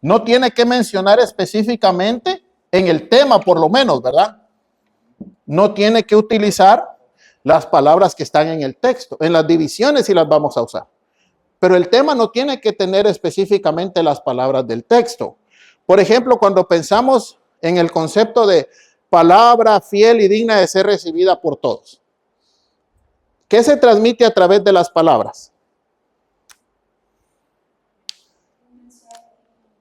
No tiene que mencionar específicamente en el tema, por lo menos, ¿verdad? No tiene que utilizar las palabras que están en el texto. En las divisiones sí las vamos a usar. Pero el tema no tiene que tener específicamente las palabras del texto. Por ejemplo, cuando pensamos en el concepto de palabra fiel y digna de ser recibida por todos. ¿Qué se transmite a través de las palabras?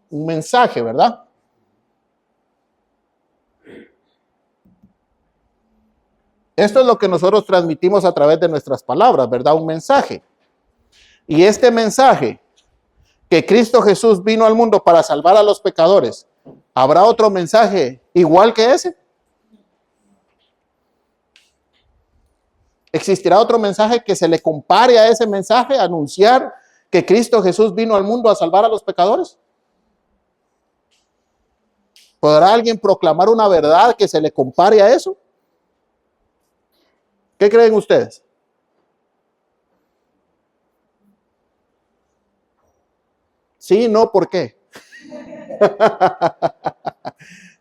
Un mensaje, ¿verdad? Esto es lo que nosotros transmitimos a través de nuestras palabras, ¿verdad? Un mensaje. Y este mensaje, que Cristo Jesús vino al mundo para salvar a los pecadores, ¿habrá otro mensaje igual que ese? ¿Existirá otro mensaje que se le compare a ese mensaje, anunciar que Cristo Jesús vino al mundo a salvar a los pecadores? ¿Podrá alguien proclamar una verdad que se le compare a eso? ¿Qué creen ustedes? Sí, no, ¿por qué?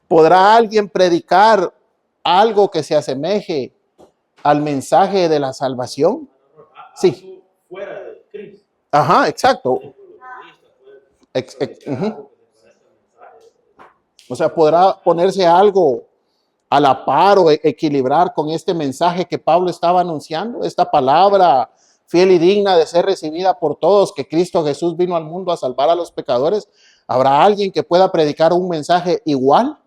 ¿Podrá alguien predicar algo que se asemeje al mensaje de la salvación? Sí. Fuera de Cristo. Ajá, exacto. Ujú. O sea, podrá ponerse algo a la par o equilibrar con este mensaje que Pablo estaba anunciando, esta palabra fiel y digna de ser recibida por todos, que Cristo Jesús vino al mundo a salvar a los pecadores. ¿Habrá alguien que pueda predicar un mensaje igual?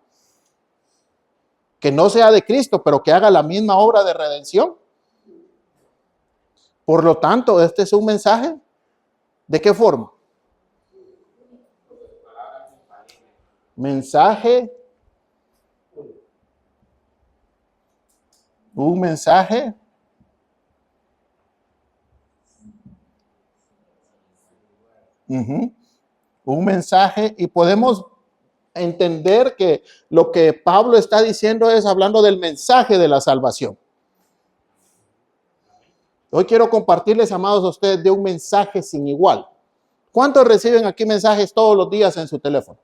Que no sea de Cristo, pero que haga la misma obra de redención. Por lo tanto, este es un mensaje. ¿De qué forma? Mensaje. Un mensaje. Un mensaje, y podemos entender que lo que Pablo está diciendo es hablando del mensaje de la salvación. Hoy quiero compartirles, amados, a ustedes de un mensaje sin igual. ¿Cuántos reciben aquí mensajes todos los días en su teléfono?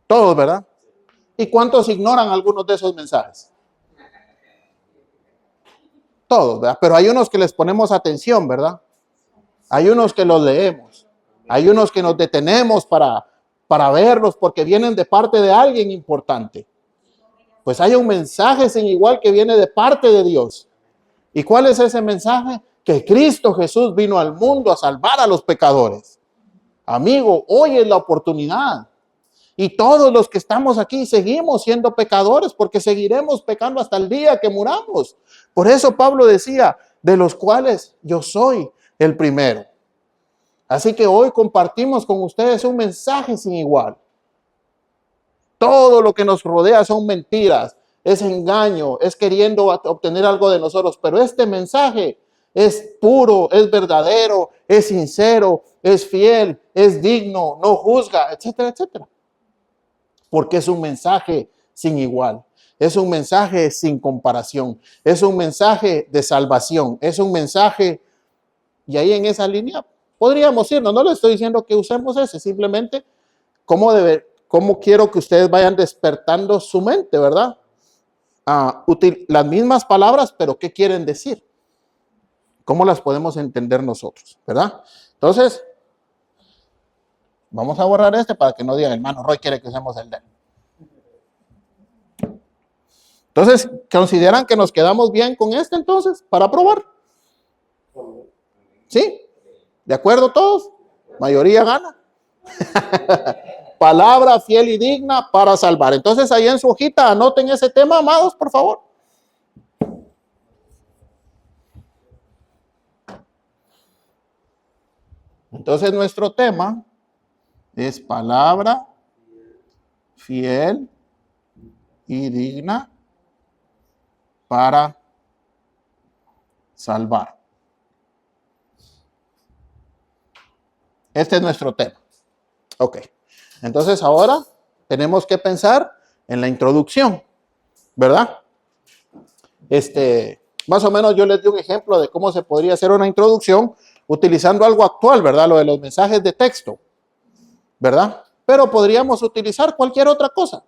Todos, ¿verdad? ¿Y cuántos ignoran algunos de esos mensajes? Todos, ¿verdad? Pero hay unos que les ponemos atención, ¿verdad? Hay unos que los leemos. Hay unos que nos detenemos para verlos porque vienen de parte de alguien importante. Pues hay un mensaje sin igual que viene de parte de Dios. ¿Y cuál es ese mensaje? Que Cristo Jesús vino al mundo a salvar a los pecadores. Amigo, hoy es la oportunidad. Y todos los que estamos aquí seguimos siendo pecadores porque seguiremos pecando hasta el día que muramos. Por eso Pablo decía, de los cuales yo soy el primero. Así que hoy compartimos con ustedes un mensaje sin igual. Todo lo que nos rodea son mentiras, es engaño, es queriendo obtener algo de nosotros. Pero este mensaje es puro, es verdadero, es sincero, es fiel, es digno, no juzga, etcétera, etcétera. Porque es un mensaje sin igual. Es un mensaje sin comparación. Es un mensaje de salvación. Es un mensaje, y ahí en esa línea podríamos irnos. No le estoy diciendo que usemos ese, simplemente cómo quiero que ustedes vayan despertando su mente, ¿verdad? Las mismas palabras, pero ¿qué quieren decir? ¿Cómo las podemos entender nosotros, verdad? Entonces, vamos a borrar este para que no digan, hermano Roy quiere que usemos el de él. Entonces, ¿consideran que nos quedamos bien con este entonces para probar? ¿Sí? ¿De acuerdo todos? Mayoría gana. Palabra fiel y digna para salvar. Entonces, ahí en su hojita anoten ese tema, amados, por favor. Entonces, nuestro tema es palabra fiel y digna para salvar. Este es nuestro tema. Ok. Entonces ahora tenemos que pensar en la introducción, ¿verdad? Más o menos yo les di un ejemplo de cómo se podría hacer una introducción utilizando algo actual, ¿verdad? Lo de los mensajes de texto, ¿verdad? Pero podríamos utilizar cualquier otra cosa,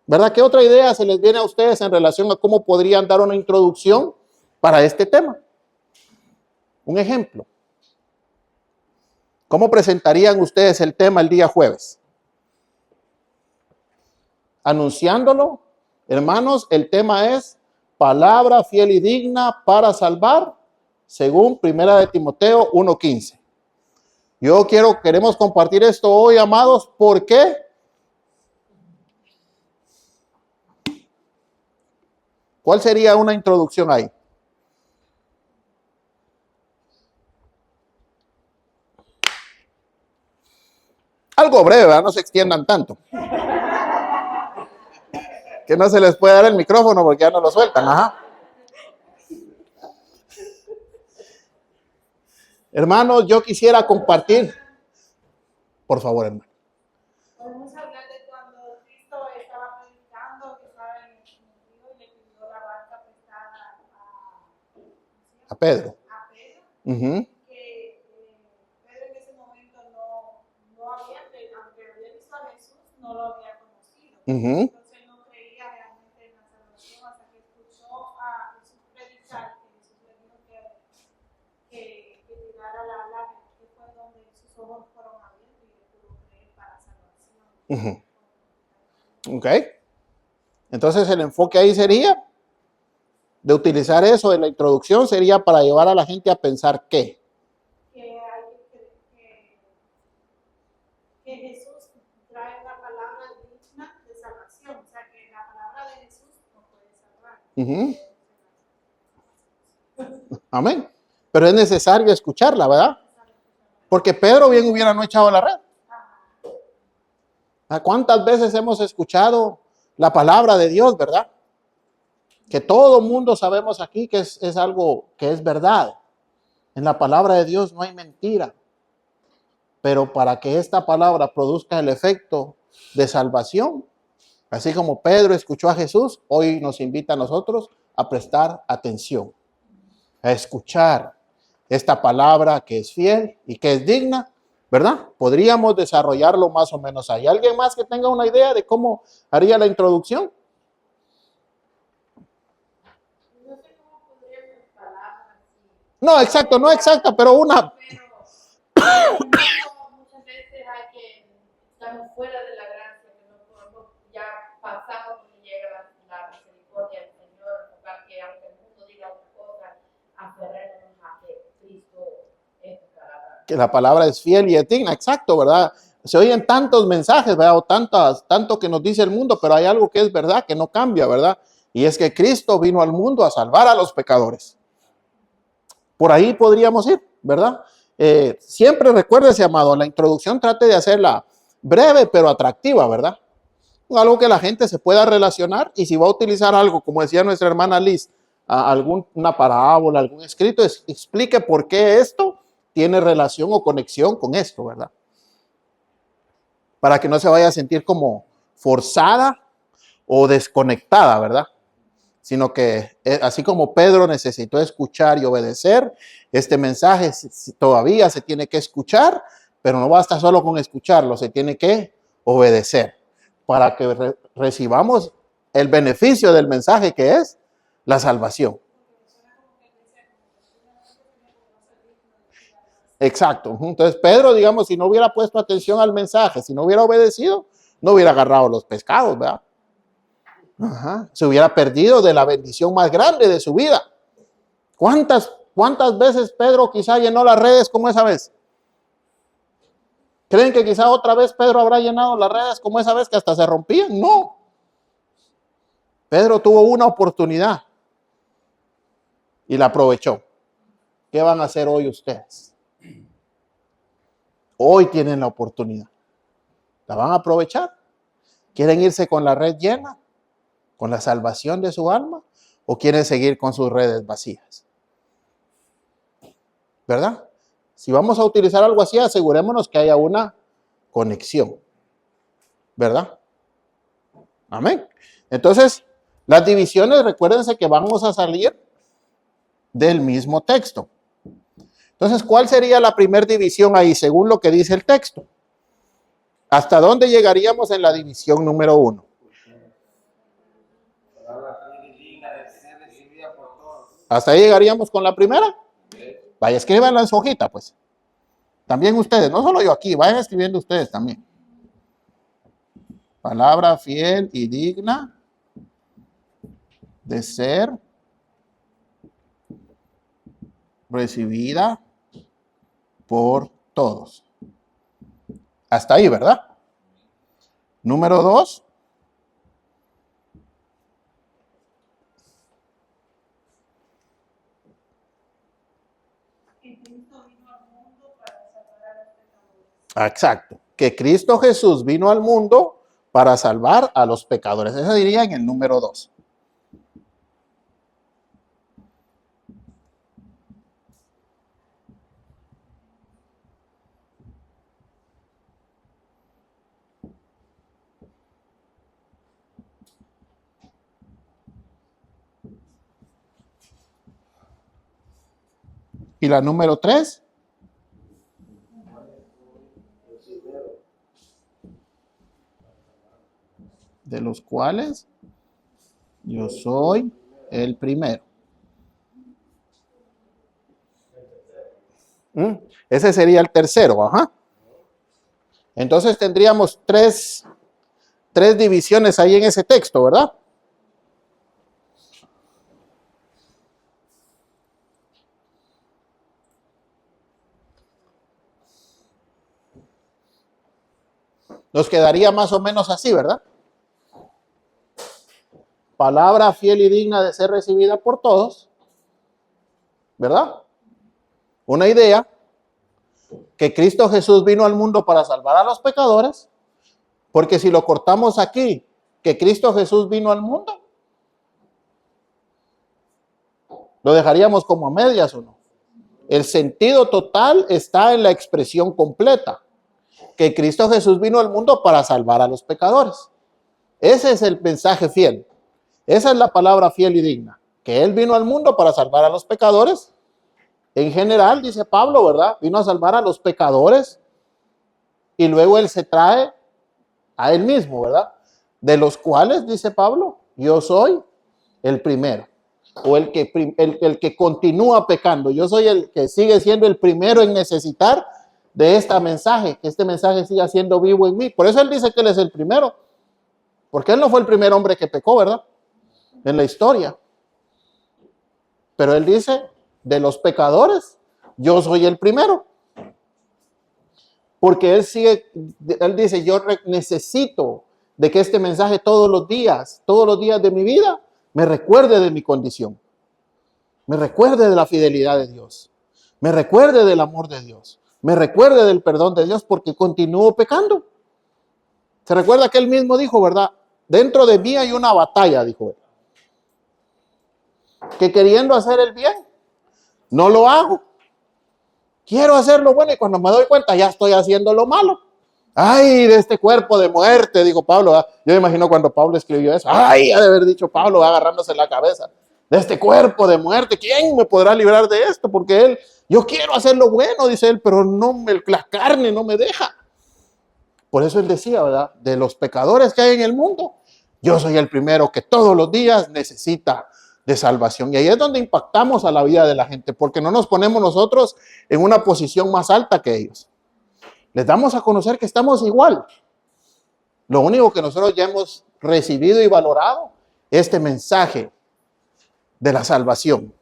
¿verdad? ¿Qué otra idea se les viene a ustedes en relación a cómo podrían dar una introducción para este tema? Un ejemplo. ¿Cómo presentarían ustedes el tema el día jueves? Anunciándolo, hermanos, el tema es palabra fiel y digna para salvar, según Primera de Timoteo 1:15. Queremos compartir esto hoy, amados, ¿por qué? ¿Cuál sería una introducción ahí? Algo breve, ¿verdad? No se extiendan tanto. Que no se les puede dar el micrófono porque ya no lo sueltan. Ajá. Hermanos, yo quisiera compartir. Por favor, hermano. Podemos hablar de cuando Cristo estaba predicando, que estaba en el río y le pidió la barca prestada A Pedro. a Pedro. Uh-huh. Que Pedro en Ujú. Entonces no creía realmente en la salvación hasta que escuchó a Jesús predicar, que Jesús le dijo que tirara la lágrima, que fue donde sus ojos fueron abiertos y él pudo creer para salvación. Ujú. Ok. Entonces el enfoque ahí sería de utilizar eso de la introducción sería para llevar a la gente a pensar qué. Que Jesús trae una palabra digna de salvación, o sea que la palabra de Jesús nos puede salvar. Ujú. Amén. Pero es necesario escucharla, ¿verdad? Porque Pedro bien hubiera no echado la red. ¿Cuántas veces hemos escuchado la palabra de Dios, verdad? Que todo mundo sabemos aquí que es algo que es verdad. En la palabra de Dios no hay mentira. Pero para que esta palabra produzca el efecto de salvación, así como Pedro escuchó a Jesús, hoy nos invita a nosotros a prestar atención, a escuchar esta palabra que es fiel y que es digna, ¿verdad? Podríamos desarrollarlo más o menos ahí. ¿Alguien más que tenga una idea de cómo haría la introducción? No sé cómo podría ser palabras. No, exacto, no exacta, pero una. Pero muchas veces hay que estamos fuera de la gracia, que no podemos, ya pasamos cuando llega la misericordia del Señor, que aunque el mundo diga otra cosa, aferrarnos a que Cristo es tu palabra. Que la palabra es fiel y es digna, exacto, ¿verdad? Se oyen tantos mensajes, ¿verdad? O tanto que nos dice el mundo, pero hay algo que es verdad, que no cambia, ¿verdad? Y es que Cristo vino al mundo a salvar a los pecadores. Por ahí podríamos ir, ¿verdad? Siempre recuérdese, amado, la introducción trate de hacerla breve pero atractiva, ¿verdad? Algo que la gente se pueda relacionar, y si va a utilizar algo, como decía nuestra hermana Liz, alguna parábola, algún escrito, explique por qué esto tiene relación o conexión con esto, ¿verdad? Para que no se vaya a sentir como forzada o desconectada, ¿verdad? Sino que así como Pedro necesitó escuchar y obedecer, este mensaje todavía se tiene que escuchar, pero no basta solo con escucharlo, se tiene que obedecer para que recibamos el beneficio del mensaje, que es la salvación. Exacto. Entonces Pedro, digamos, si no hubiera puesto atención al mensaje, si no hubiera obedecido, no hubiera agarrado los pescados, ¿verdad? Ajá. Se hubiera perdido de la bendición más grande de su vida. ¿Cuántas veces Pedro quizá llenó las redes como esa vez? ¿Creen que quizá otra vez Pedro habrá llenado las redes como esa vez que hasta se rompían? No. Pedro tuvo una oportunidad y la aprovechó. ¿Qué van a hacer hoy ustedes? Hoy tienen la oportunidad. ¿La van a aprovechar? ¿Quieren irse con la red llena? ¿Con la salvación de su alma? ¿O quieren seguir con sus redes vacías? ¿Verdad? Si vamos a utilizar algo así, asegurémonos que haya una conexión. ¿Verdad? Amén. Entonces, las divisiones, recuérdense que vamos a salir del mismo texto. Entonces, ¿cuál sería la primera división ahí, según lo que dice el texto? ¿Hasta dónde llegaríamos en la división número 1? ¿Hasta ahí llegaríamos con la primera? Vaya, escríbanla en su hojita, pues. También ustedes, no solo yo aquí, vayan escribiendo ustedes también. Palabra fiel y digna de ser recibida por todos. Hasta ahí, ¿verdad? Número 2. Exacto. Que Cristo Jesús vino al mundo para salvar a los pecadores. Eso diría en el número 2. ¿Y la número 3? de los cuales yo soy el primero. Ese sería el tercero, ajá. Entonces tendríamos tres divisiones ahí en ese texto, ¿verdad? Nos quedaría más o menos así, ¿verdad? Palabra fiel y digna de ser recibida por todos, ¿verdad? Una idea, que Cristo Jesús vino al mundo para salvar a los pecadores, porque si lo cortamos aquí, que Cristo Jesús vino al mundo, lo dejaríamos como a medias, ¿o no? El sentido total está en la expresión completa, que Cristo Jesús vino al mundo para salvar a los pecadores. Ese es el mensaje fiel. Esa es la palabra fiel y digna, que Él vino al mundo para salvar a los pecadores. En general, dice Pablo, ¿verdad? Vino a salvar a los pecadores y luego Él se trae a Él mismo, ¿verdad? De los cuales, dice Pablo, yo soy el primero. O el que continúa pecando. Yo soy el que sigue siendo el primero en necesitar de este mensaje, que este mensaje siga siendo vivo en mí. Por eso Él dice que Él es el primero. Porque Él no fue el primer hombre que pecó, ¿verdad? En la historia. Pero Él dice, de los pecadores, yo soy el primero. Porque Él dice, yo necesito de que este mensaje todos los días de mi vida, me recuerde de mi condición. Me recuerde de la fidelidad de Dios. Me recuerde del amor de Dios. Me recuerde del perdón de Dios porque continúo pecando. Se recuerda que Él mismo dijo, ¿verdad? Dentro de mí hay una batalla, dijo Él. Que queriendo hacer el bien, no lo hago. Quiero hacer lo bueno y cuando me doy cuenta ya estoy haciendo lo malo. Ay, de este cuerpo de muerte, dijo Pablo. Yo me imagino cuando Pablo escribió eso. Ay, ha de haber dicho Pablo agarrándose la cabeza. De este cuerpo de muerte, ¿quién me podrá librar de esto? Porque yo quiero hacer lo bueno, dice él, pero la carne no me deja. Por eso él decía, ¿verdad? De los pecadores que hay en el mundo, yo soy el primero que todos los días necesita de salvación. Y ahí es donde impactamos a la vida de la gente, porque no nos ponemos nosotros en una posición más alta que ellos. Les damos a conocer que estamos igual. Lo único que nosotros ya hemos recibido y valorado, este mensaje de la salvación.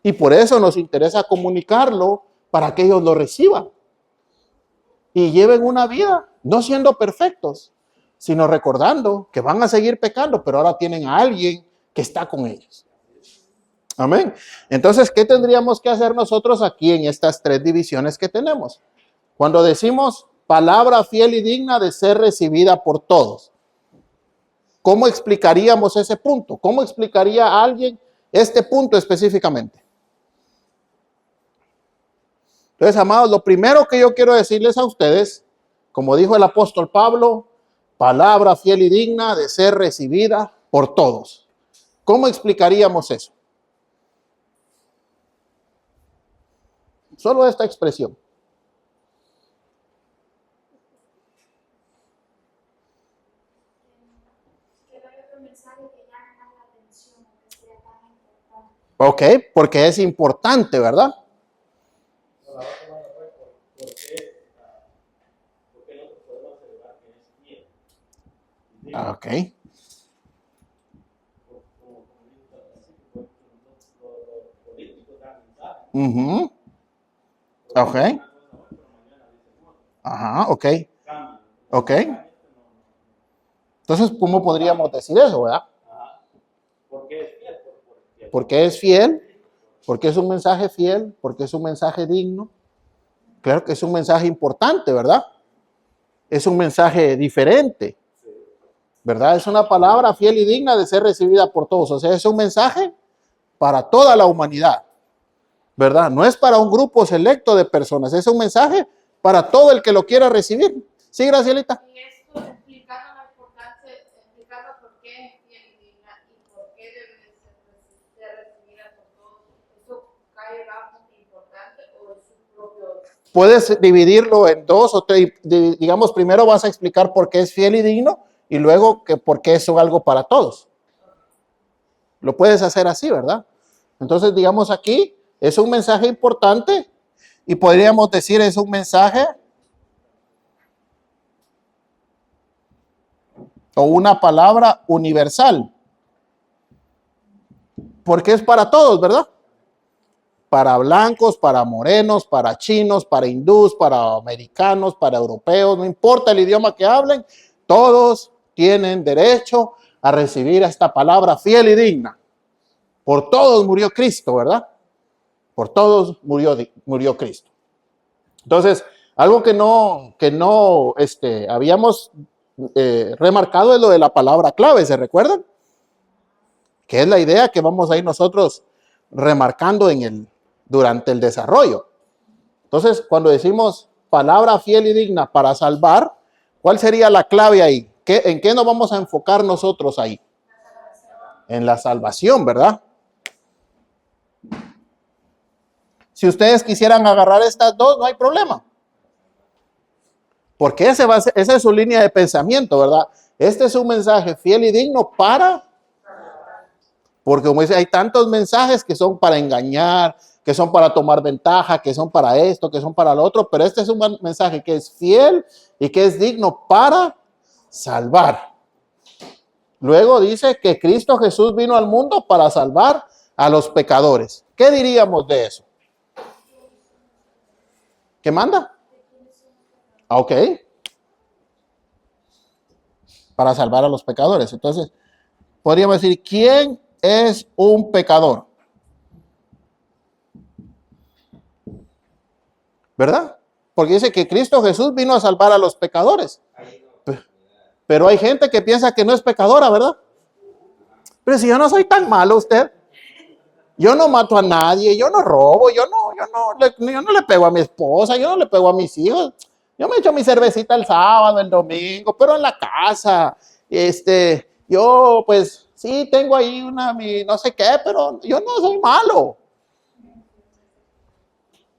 Y por eso nos interesa comunicarlo para que ellos lo reciban. Y lleven una vida, no siendo perfectos, sino recordando que van a seguir pecando, pero ahora tienen a alguien que está con ellos. Amén. Entonces, ¿qué tendríamos que hacer nosotros aquí en estas tres divisiones que tenemos? Cuando decimos palabra fiel y digna de ser recibida por todos, ¿cómo explicaríamos ese punto? ¿Cómo explicaría a alguien este punto específicamente? Entonces, amados, lo primero que yo quiero decirles a ustedes, como dijo el apóstol Pablo, palabra fiel y digna de ser recibida por todos. ¿Cómo explicaríamos eso? Solo esta expresión. Ok, porque es importante, ¿verdad? Ok. Ok. Ajá, ok. Ok. Entonces, ¿cómo podríamos decir eso, verdad? Porque es fiel, porque es un mensaje fiel, porque es un mensaje digno. Claro que es un mensaje importante, ¿verdad? Es un mensaje diferente, ¿verdad? Es una palabra fiel y digna de ser recibida por todos. O sea, es un mensaje para toda la humanidad, ¿verdad? No es para un grupo selecto de personas, es un mensaje para todo el que lo quiera recibir. Sí, Gracielita. Y esto explicando la importancia, explicando por qué es fiel y digna y por qué debe de ser recibida por todos. ¿Eso cae bajo importante o es su propio? Puedes dividirlo en dos o tres. Digamos, primero vas a explicar por qué es fiel y digno y luego que porque es algo para todos. Lo puedes hacer así, ¿verdad? Entonces, digamos aquí, es un mensaje importante y podríamos decir es un mensaje o una palabra universal. Porque es para todos, ¿verdad? Para blancos, para morenos, para chinos, para hindús, para americanos, para europeos, no importa el idioma que hablen, todos tienen derecho a recibir esta palabra fiel y digna. Por todos murió Cristo, ¿verdad? Por todos murió Cristo. Entonces, algo que no habíamos remarcado es lo de la palabra clave, ¿se recuerdan? Que es la idea que vamos a ir nosotros remarcando durante el desarrollo. Entonces, cuando decimos palabra fiel y digna para salvar, ¿cuál sería la clave ahí? ¿En qué nos vamos a enfocar nosotros ahí? En la salvación, ¿verdad? Si ustedes quisieran agarrar estas dos, no hay problema. Porque esa es su línea de pensamiento, ¿verdad? Este es un mensaje fiel y digno porque como dice, hay tantos mensajes que son para engañar, que son para tomar ventaja, que son para esto, que son para lo otro, pero este es un mensaje que es fiel y que es digno para salvar. Luego dice que Cristo Jesús vino al mundo para salvar a los pecadores. ¿Qué diríamos de eso? ¿Qué manda? Ok. Para salvar a los pecadores. Entonces, podríamos decir, ¿quién es un pecador? ¿Verdad? Porque dice que Cristo Jesús vino a salvar a los pecadores. Pero hay gente que piensa que no es pecadora, ¿verdad? Pero si yo no soy tan malo, usted. Yo no mato a nadie, yo no robo, yo no le pego a mi esposa, yo no le pego a mis hijos. Yo me echo mi cervecita el sábado, el domingo, pero en la casa. Yo pues sí tengo ahí mi no sé qué, pero yo no soy malo.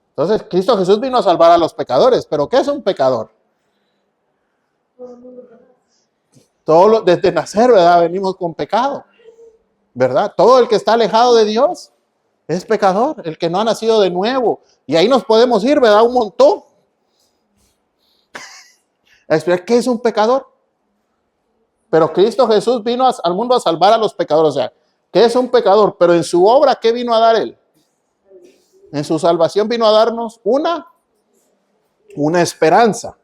Entonces, Cristo Jesús vino a salvar a los pecadores, pero ¿qué es un pecador? Desde nacer, ¿verdad? Venimos con pecado, ¿verdad? Todo el que está alejado de Dios es pecador, el que no ha nacido de nuevo. Y ahí nos podemos ir, ¿verdad? Un montón. A explicar qué es un pecador. Pero Cristo Jesús vino al mundo a salvar a los pecadores. O sea, ¿qué es un pecador? Pero en su obra, ¿qué vino a dar él? En su salvación vino a darnos una esperanza,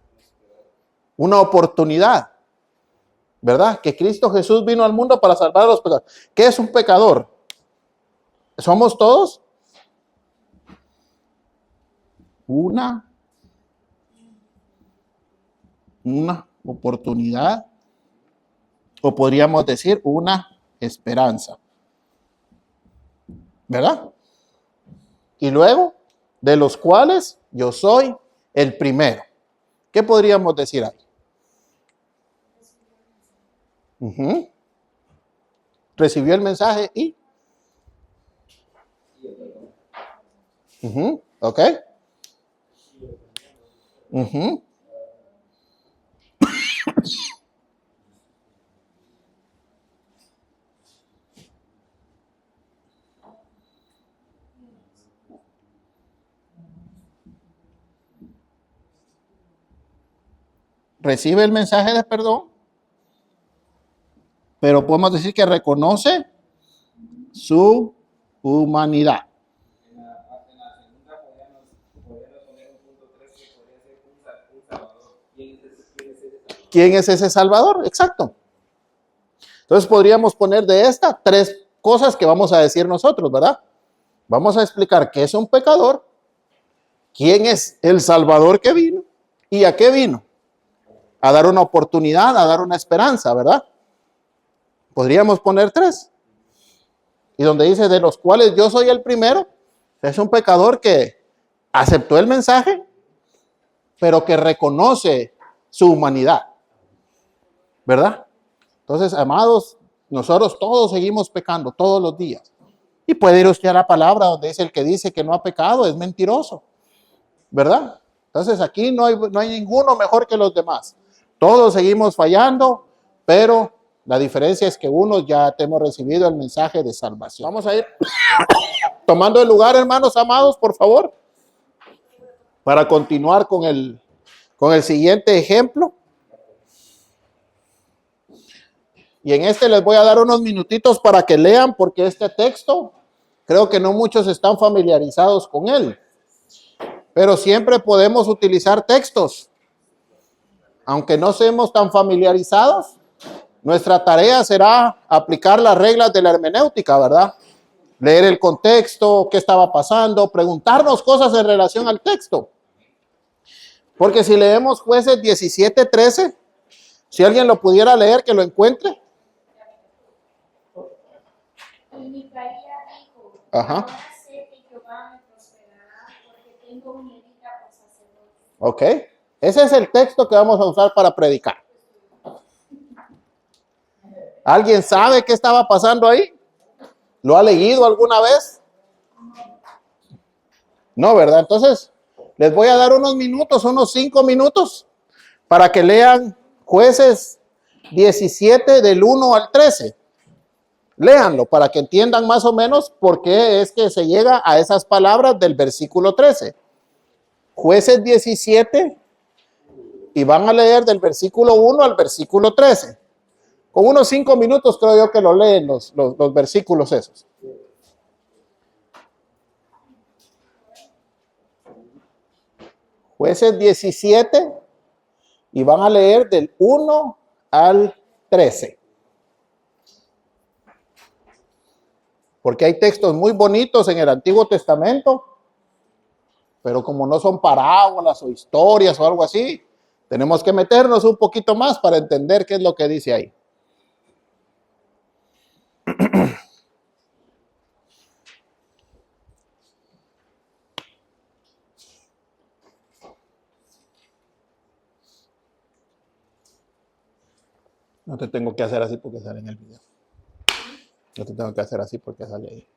una oportunidad, ¿verdad? Que Cristo Jesús vino al mundo para salvar a los pecadores. ¿Qué es un pecador? ¿Somos todos? Una oportunidad, o podríamos decir una esperanza, ¿verdad? Y luego, de los cuales yo soy el primero. ¿Qué podríamos decir ahí? Recibió el mensaje y... ok. Recibe el mensaje de perdón, pero podemos decir que reconoce su humanidad. En la segunda podríamos poner un punto 3 que podría ser un salvador. ¿Quién es ese salvador? Exacto. Entonces podríamos poner de esta 3 cosas que vamos a decir nosotros, ¿verdad? Vamos a explicar qué es un pecador, quién es el salvador que vino y a qué vino. A dar una oportunidad, a dar una esperanza, ¿verdad? Podríamos poner 3. Y donde dice de los cuales yo soy el primero, es un pecador que aceptó el mensaje, pero que reconoce su humanidad, ¿verdad? Entonces, amados, nosotros todos seguimos pecando todos los días. Y puede ir usted a la palabra donde dice el que dice que no ha pecado es mentiroso, ¿verdad? Entonces aquí no hay ninguno mejor que los demás. Todos seguimos fallando, pero la diferencia es que unos ya hemos recibido el mensaje de salvación. Vamos a ir tomando el lugar, hermanos amados, por favor, para continuar con el siguiente ejemplo. Y en este les voy a dar unos minutitos para que lean, porque este texto creo que no muchos están familiarizados con él. Pero siempre podemos utilizar textos. Aunque no seamos tan familiarizados, nuestra tarea será aplicar las reglas de la hermenéutica, ¿verdad? Leer el contexto, qué estaba pasando, preguntarnos cosas en relación al texto. Porque si leemos Jueces 17:13, si alguien lo pudiera leer, que lo encuentre. Y Micaía dijo, Ajá. ahora sé que Jehová me prosperará porque tengo un levita por sacerdote. Ok. Ese es el texto que vamos a usar para predicar. ¿Alguien sabe qué estaba pasando ahí? ¿Lo ha leído alguna vez? No, ¿verdad? Entonces, les voy a dar unos minutos, unos 5 minutos, para que lean Jueces 17 del 1 al 13. Léanlo para que entiendan más o menos por qué es que se llega a esas palabras del versículo 13. Jueces 17 y van a leer del versículo 1 al versículo 13. Con unos 5 minutos creo yo que lo leen los versículos esos. Jueces 17 y van a leer del 1 al 13. Porque hay textos muy bonitos en el Antiguo Testamento, pero como no son parábolas o historias o algo así, tenemos que meternos un poquito más para entender qué es lo que dice ahí. No te tengo que hacer así porque sale en el video. No te tengo que hacer así porque sale ahí.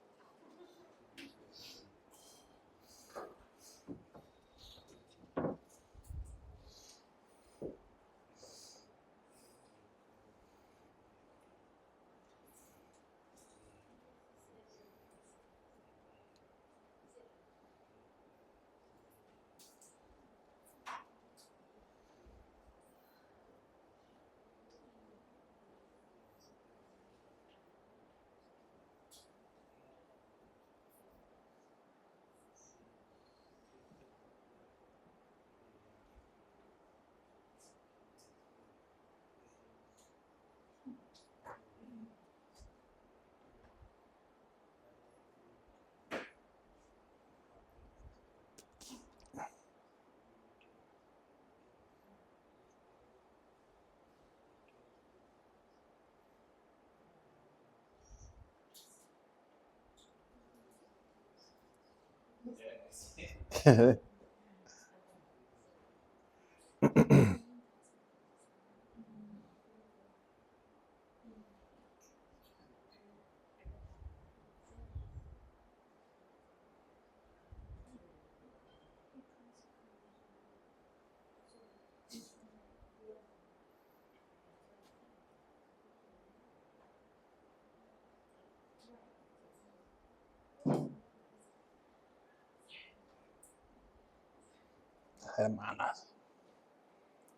Hermanas.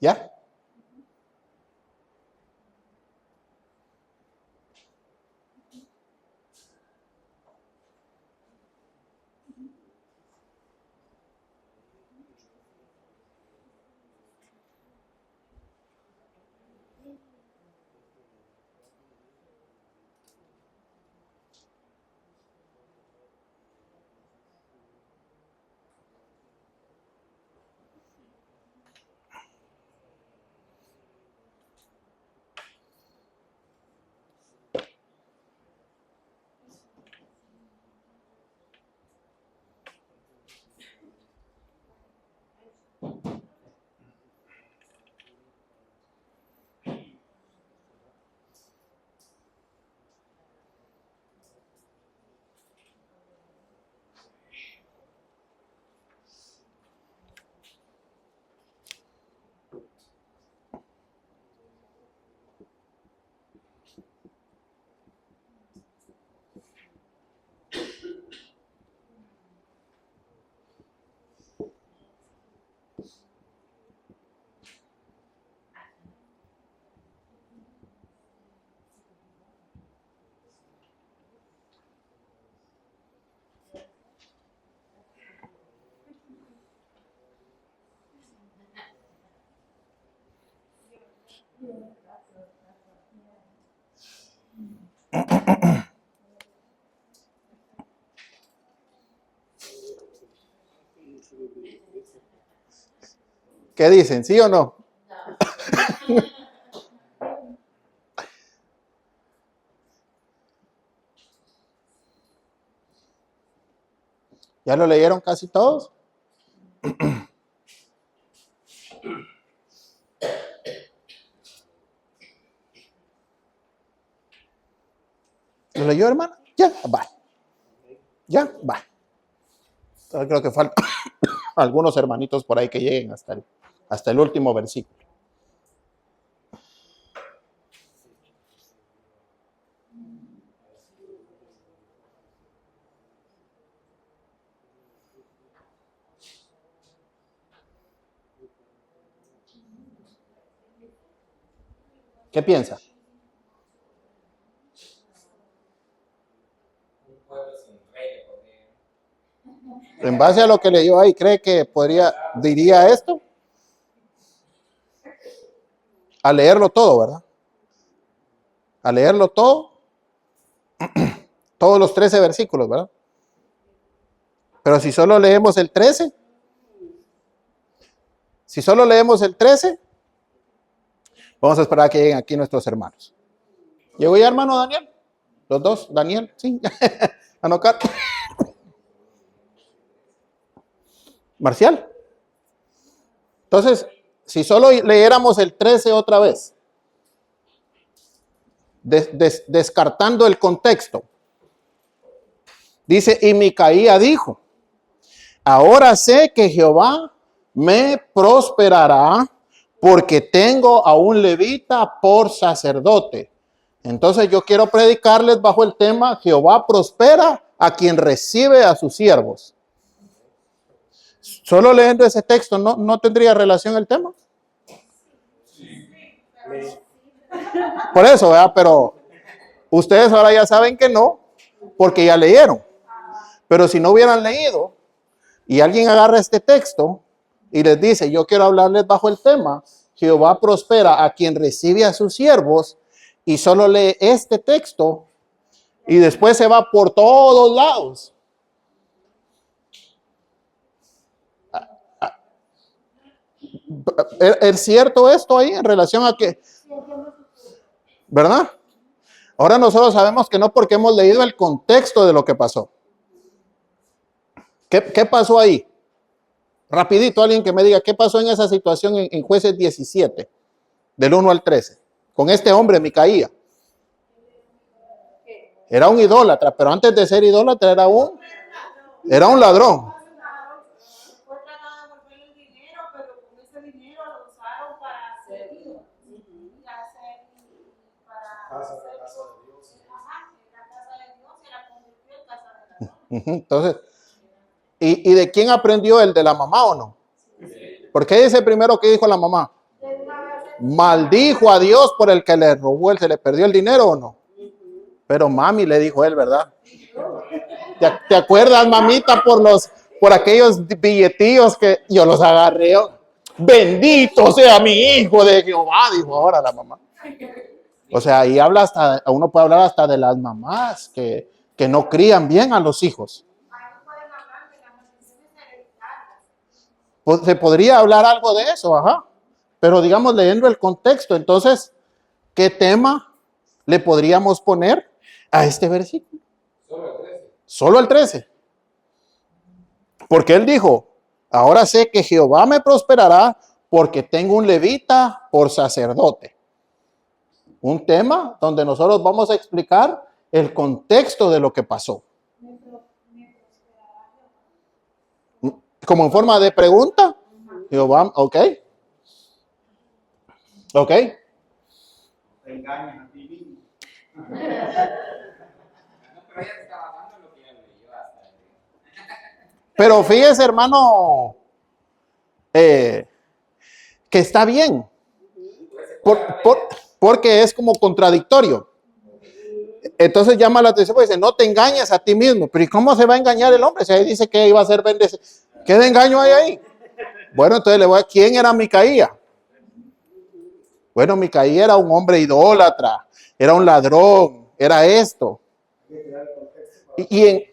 ¿Ya? ¿Qué dicen? ¿Sí o no? ¿Ya lo leyeron casi todos? ¿Lo leyó, hermano? Ya, va. Ya, va. Entonces, creo que faltan algunos hermanitos por ahí que lleguen hasta el último versículo. ¿Qué piensa? En base a lo que leyó ahí, ¿cree que diría esto? A leerlo todo, ¿verdad? A leerlo todo. Todos los 13 versículos, ¿verdad? Pero si solo leemos el 13, vamos a esperar a que lleguen aquí nuestros hermanos. ¿Llegó ya, hermano Daniel? Los dos, Daniel, sí. Anocar. Marcial. Entonces, si solo leyéramos el 13 otra vez, descartando el contexto, dice, y Micaía dijo, ahora sé que Jehová me prosperará porque tengo a un levita por sacerdote. Entonces yo quiero predicarles bajo el tema, Jehová prospera a quien recibe a sus siervos. Solo leyendo ese texto, ¿no tendría relación el tema? Por eso, ¿verdad? Pero ustedes ahora ya saben que no, porque ya leyeron. Pero si no hubieran leído y alguien agarra este texto y les dice, yo quiero hablarles bajo el tema, Jehová prospera a quien recibe a sus siervos, y solo lee este texto y después se va por todos lados. ¿Es cierto esto ahí en relación a que, verdad? Ahora nosotros sabemos que no, porque hemos leído el contexto de lo que pasó. ¿Qué pasó ahí? Rapidito, alguien que me diga qué pasó en esa situación en Jueces 17, del 1 al 13, con este hombre Micaía. Era un idólatra, pero antes de ser idólatra era un ladrón. Entonces, ¿y de quién aprendió el de la mamá o no? Porque dice primero que dijo la mamá. Maldijo a Dios por el que le robó, se le perdió el dinero o no. Pero mami le dijo él, ¿verdad? ¿Te acuerdas, mamita, por aquellos billetillos que yo los agarré? Bendito sea mi hijo de Jehová, dijo ahora la mamá. O sea, ahí uno puede hablar hasta de las mamás que no crían bien a los hijos. Pues se podría hablar algo de eso, ajá. Pero digamos, leyendo el contexto, entonces, ¿qué tema le podríamos poner a este versículo? Solo el 13. Porque él dijo, ahora sé que Jehová me prosperará porque tengo un levita por sacerdote. Un tema donde nosotros vamos a explicar el contexto de lo que pasó. Como en forma de pregunta. Jehová, ok. Ok. Te engañan a ti mismo. Pero fíjese, hermano, que está bien. Porque es como contradictorio. Entonces llama la atención, pues dice, no te engañes a ti mismo. Pero ¿y cómo se va a engañar el hombre? Si ahí dice que iba a ser bendecido. ¿Qué de engaño hay ahí? Bueno, entonces ¿quién era Micaía? Bueno, Micaía era un hombre idólatra, era un ladrón, era esto. Y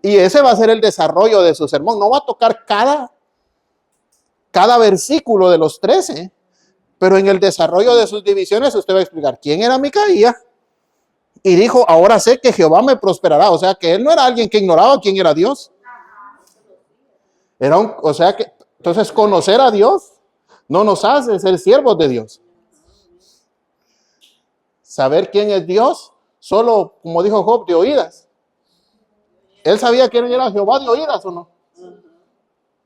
ese va a ser el desarrollo de su sermón. No va a tocar cada versículo de los 13, pero en el desarrollo de sus divisiones usted va a explicar quién era Micaía. Y dijo, ahora sé que Jehová me prosperará. O sea, que él no era alguien que ignoraba quién era Dios. O sea que, entonces, conocer a Dios no nos hace ser siervos de Dios. Saber quién es Dios, solo, como dijo Job, de oídas. Él sabía quién era Jehová de oídas, ¿o no?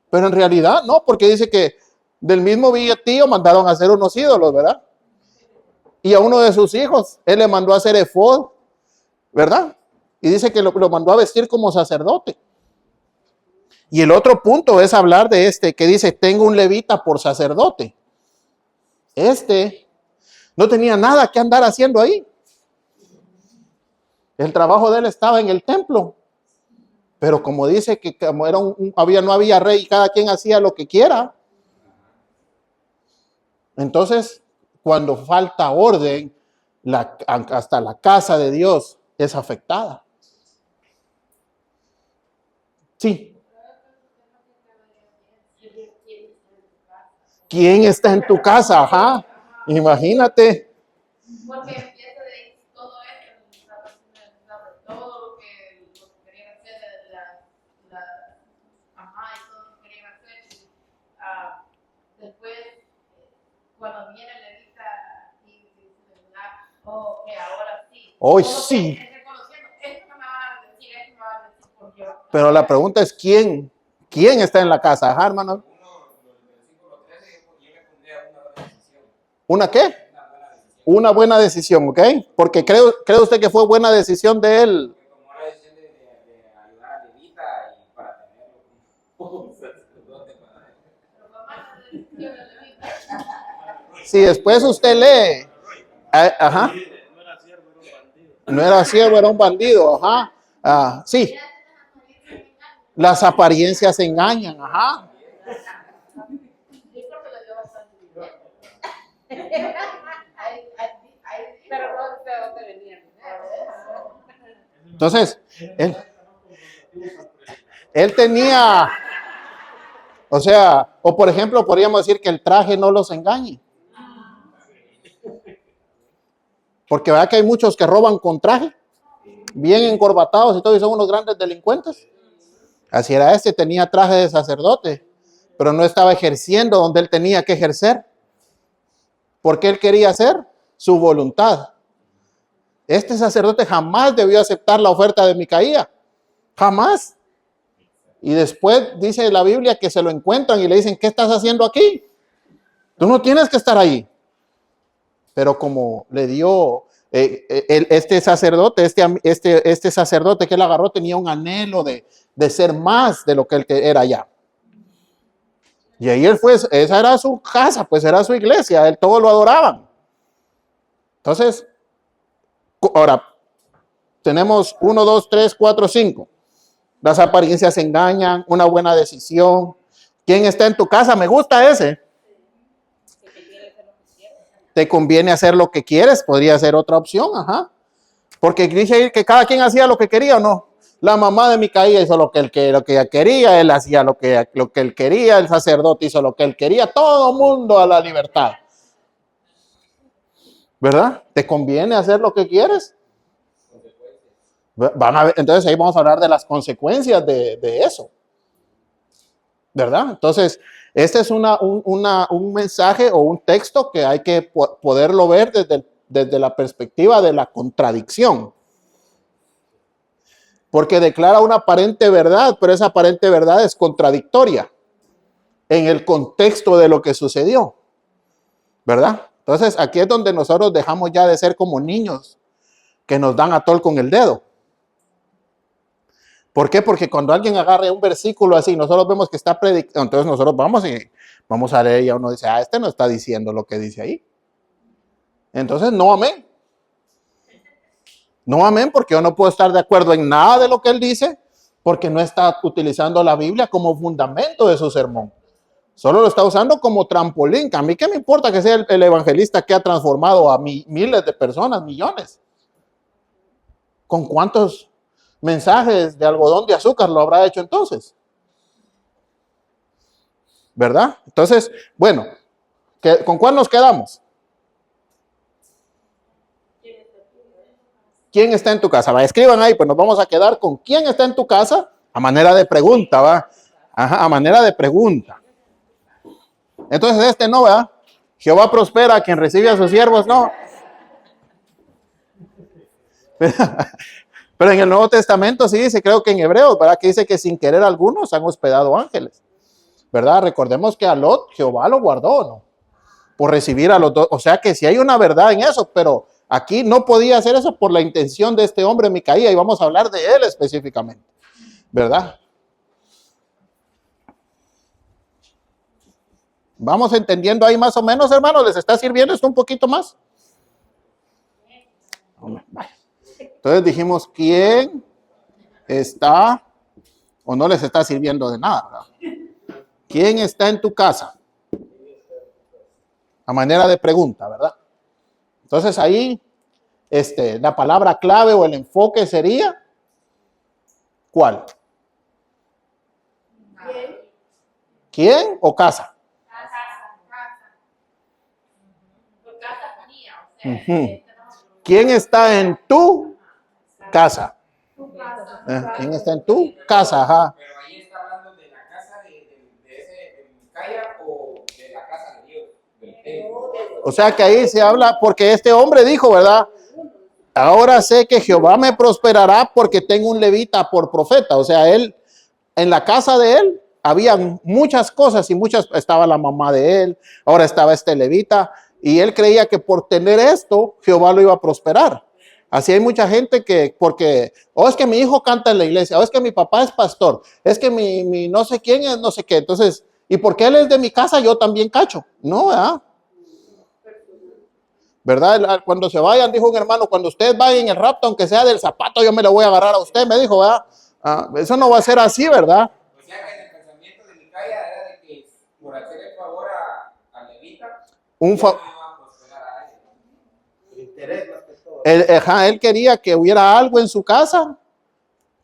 Pero en realidad no, porque dice que del mismo billetillo mandaron a hacer unos ídolos, ¿verdad? Y a uno de sus hijos, él le mandó a hacer efod, ¿verdad? Y dice que lo mandó a vestir como sacerdote. Y el otro punto es hablar de que dice, tengo un levita por sacerdote. No tenía nada que andar haciendo ahí. El trabajo de él estaba en el templo. Pero como dice que como no había rey y cada quien hacía lo que quiera. Entonces, cuando falta orden, hasta la casa de Dios es afectada. Sí. ¿Quién está en tu casa? Ajá. Imagínate. Porque empieza de todo esto, la persona de todo lo que querían hacer, y todo lo que querían hacer. Después, cuando viene el levita y dice, que ahora sí. Hoy sí. Reconociendo, esto me van a decir, esto me van a decir por Dios. Pero la pregunta es, ¿quién está en la casa? Ajá, hermano. ¿Una qué? Una buena decisión, ¿ok? Porque cree usted que fue buena decisión de él. Tomó la decisión de ayudar a Levita y para tenerlo como sacerdote. Si después usted lee, ajá. No era siervo, era un bandido, ajá. Sí. Las apariencias engañan, ajá. Entonces, él tenía, o por ejemplo, podríamos decir que el traje no los engañe. Porque verdad que hay muchos que roban con traje, bien encorbatados y todo, y son unos grandes delincuentes. Así era tenía traje de sacerdote, pero no estaba ejerciendo donde él tenía que ejercer. Porque él quería hacer su voluntad. Este sacerdote jamás debió aceptar la oferta de Micaía. Jamás. Y después dice la Biblia que se lo encuentran y le dicen, ¿qué estás haciendo aquí? Tú no tienes que estar ahí. Pero como le dio este sacerdote que él agarró tenía un anhelo de ser más de lo que él era ya. Y ahí él fue, esa era su casa, pues era su iglesia, él todos lo adoraban. Entonces, ahora, tenemos 1, 2, 3, 4, 5. Las apariencias engañan, una buena decisión. ¿Quién está en tu casa? Me gusta ese. Te conviene hacer lo que quieres, podría ser otra opción, ajá. Porque dice que cada quien hacía lo que quería o no. La mamá de Micaía hizo lo que ella quería, él hacía lo que él quería, el sacerdote hizo lo que él quería, todo mundo a la libertad. ¿Verdad? ¿Te conviene hacer lo que quieres? Van a ver, entonces ahí vamos a hablar de las consecuencias de eso. ¿Verdad? Entonces, este es un mensaje o un texto que hay que poderlo ver desde la perspectiva de la contradicción. Porque declara una aparente verdad, pero esa aparente verdad es contradictoria en el contexto de lo que sucedió. ¿Verdad? Entonces, aquí es donde nosotros dejamos ya de ser como niños que nos dan a tol con el dedo. ¿Por qué? Porque cuando alguien agarre un versículo así, nosotros vemos que está predicando, entonces nosotros vamos a leer y uno dice, este no está diciendo lo que dice ahí. Entonces, no amén. No amén, porque yo no puedo estar de acuerdo en nada de lo que él dice, porque no está utilizando la Biblia como fundamento de su sermón. Solo lo está usando como trampolín. A mí qué me importa que sea el evangelista que ha transformado a miles de personas, millones. ¿Con cuántos mensajes de algodón de azúcar lo habrá hecho entonces? ¿Verdad? Entonces, bueno, ¿con cuál nos quedamos? ¿Quién está en tu casa? Va, escriban ahí, pues nos vamos a quedar con quién está en tu casa a manera de pregunta, va. Ajá, a manera de pregunta. Entonces este no, ¿verdad? Jehová prospera a quien recibe a sus siervos, no. Pero en el Nuevo Testamento sí dice, creo que en Hebreos, ¿verdad? Que dice que sin querer algunos han hospedado ángeles, ¿verdad? Recordemos que a Lot Jehová lo guardó, ¿no? Por recibir a los dos. O sea que sí hay una verdad en eso, pero aquí no podía hacer eso por la intención de este hombre Micaía, y vamos a hablar de él específicamente, ¿verdad? Vamos entendiendo ahí más o menos, hermanos. ¿Les está sirviendo esto un poquito más? Entonces dijimos, ¿quién está o no les está sirviendo de nada, ¿verdad? ¿Quién está en tu casa? A manera de pregunta, ¿verdad? Entonces ahí, la palabra clave o el enfoque sería, ¿cuál? ¿Quién o casa? ¿Quién está en tu casa? ¿Quién está en tu casa? Ajá. Pero ahí está hablando de la casa de ese Micaía o de la casa de Dios, del templo. O sea que ahí se habla, porque este hombre dijo, ¿verdad? Ahora sé que Jehová me prosperará porque tengo un levita por profeta. O sea, él, en la casa de él, había muchas cosas y estaba la mamá de él, ahora estaba este levita, y él creía que por tener esto, Jehová lo iba a prosperar. Así hay mucha gente que, porque, es que mi hijo canta en la iglesia, es que mi papá es pastor, es que mi no sé quién es no sé qué. Entonces, ¿y porque él es de mi casa, yo también cacho? No, ¿verdad? Cuando se vayan, dijo un hermano, cuando ustedes vayan en el rapto, aunque sea del zapato, yo me lo voy a agarrar a usted, me dijo, ¿verdad? Eso no va a ser así, ¿verdad? O sea que en el pensamiento de Micaía era de que por hacer el favor a Levita, él quería que hubiera algo en su casa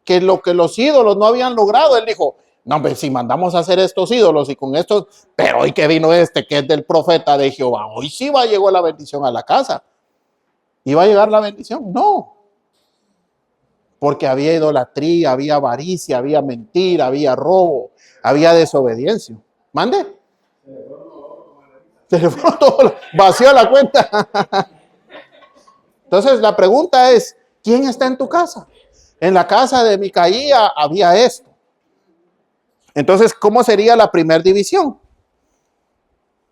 que lo que los ídolos no habían logrado. Él dijo, no, hombre, si mandamos a hacer estos ídolos y con estos, pero hoy que vino que es del profeta de Jehová, hoy sí llegó la bendición a la casa. ¿Iba a llegar la bendición? No. Porque había idolatría, había avaricia, había mentira, había robo, había desobediencia. ¿Mande? Se le fueron todo, vació la cuenta. Entonces la pregunta es, ¿quién está en tu casa? En la casa de Micaía había esto. Entonces, ¿cómo sería la primera división?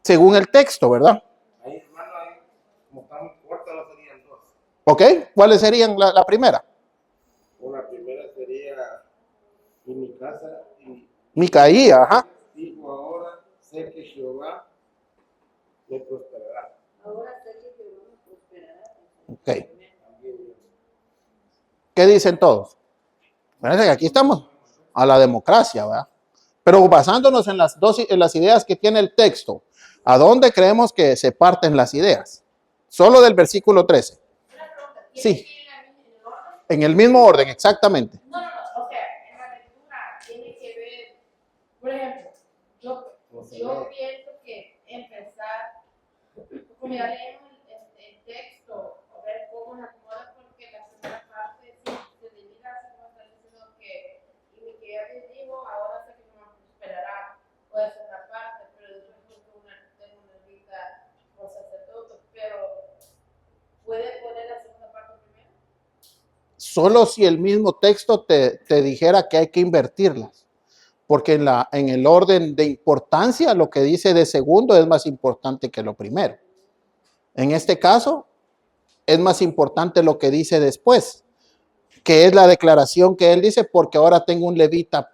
Según el texto, ¿verdad? Ahí, hermano, ahí, como estamos cortos, no serían dos. ¿Ok? ¿Cuáles serían la primera? La primera sería en mi casa y Micaía, ajá. digo ahora sé que Jehová me prosperará. Ahora sé que Jehová me prosperará. Ok. ¿Qué dicen todos? Parece que aquí estamos a la democracia, ¿verdad? Pero basándonos en las ideas que tiene el texto, ¿a dónde creemos que se parten las ideas? Solo del versículo 13. Sí. En el mismo orden, exactamente. No, o sea, en la lectura tiene que ver, por ejemplo, yo pienso que empezar, como ya leemos el texto, a ver cómo se acomoda, porque la primera parte sí se divide así como está diciendo que, y que ya les digo, ahora sé que no prosperará, puede ser la parte, pero después tengo una lista por sacerdote, pero puede poner la segunda parte primero. Solo si el mismo texto te dijera que hay que invertirlas, porque en el orden de importancia lo que dice de segundo es más importante que lo primero. En este caso es más importante lo que dice después, que es la declaración que él dice, porque ahora tengo un levita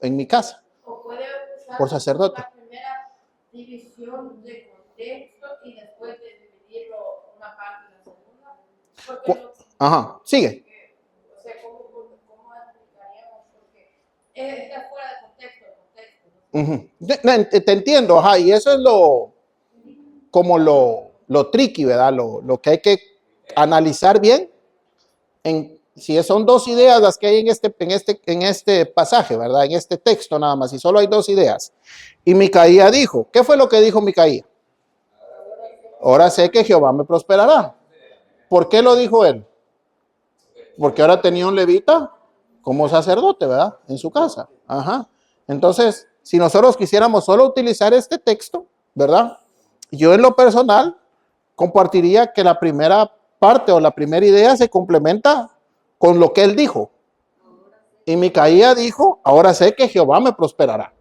en mi casa, O puede usar por sacerdote. la primera división de contexto y después de dividirlo una parte y la segunda. Porque Ajá, sigue. o sea, ¿cómo explicaríamos? Porque está fuera de contexto. Te entiendo, ajá, y eso es lo tricky, ¿verdad? Lo que hay que analizar bien Si son dos ideas las que hay en este pasaje, ¿verdad? En este texto nada más, y solo hay dos ideas. Y Micaía dijo, ¿qué fue lo que dijo Micaía? Ahora sé que Jehová me prosperará. ¿Por qué lo dijo él? Porque ahora tenía un levita como sacerdote, ¿verdad? En su casa. Ajá. Entonces, si nosotros quisiéramos solo utilizar este texto, ¿verdad? Yo en lo personal compartiría que la primera parte o la primera idea se complementa con lo que él dijo. Y Micaía dijo, ahora sé que Jehová me prosperará.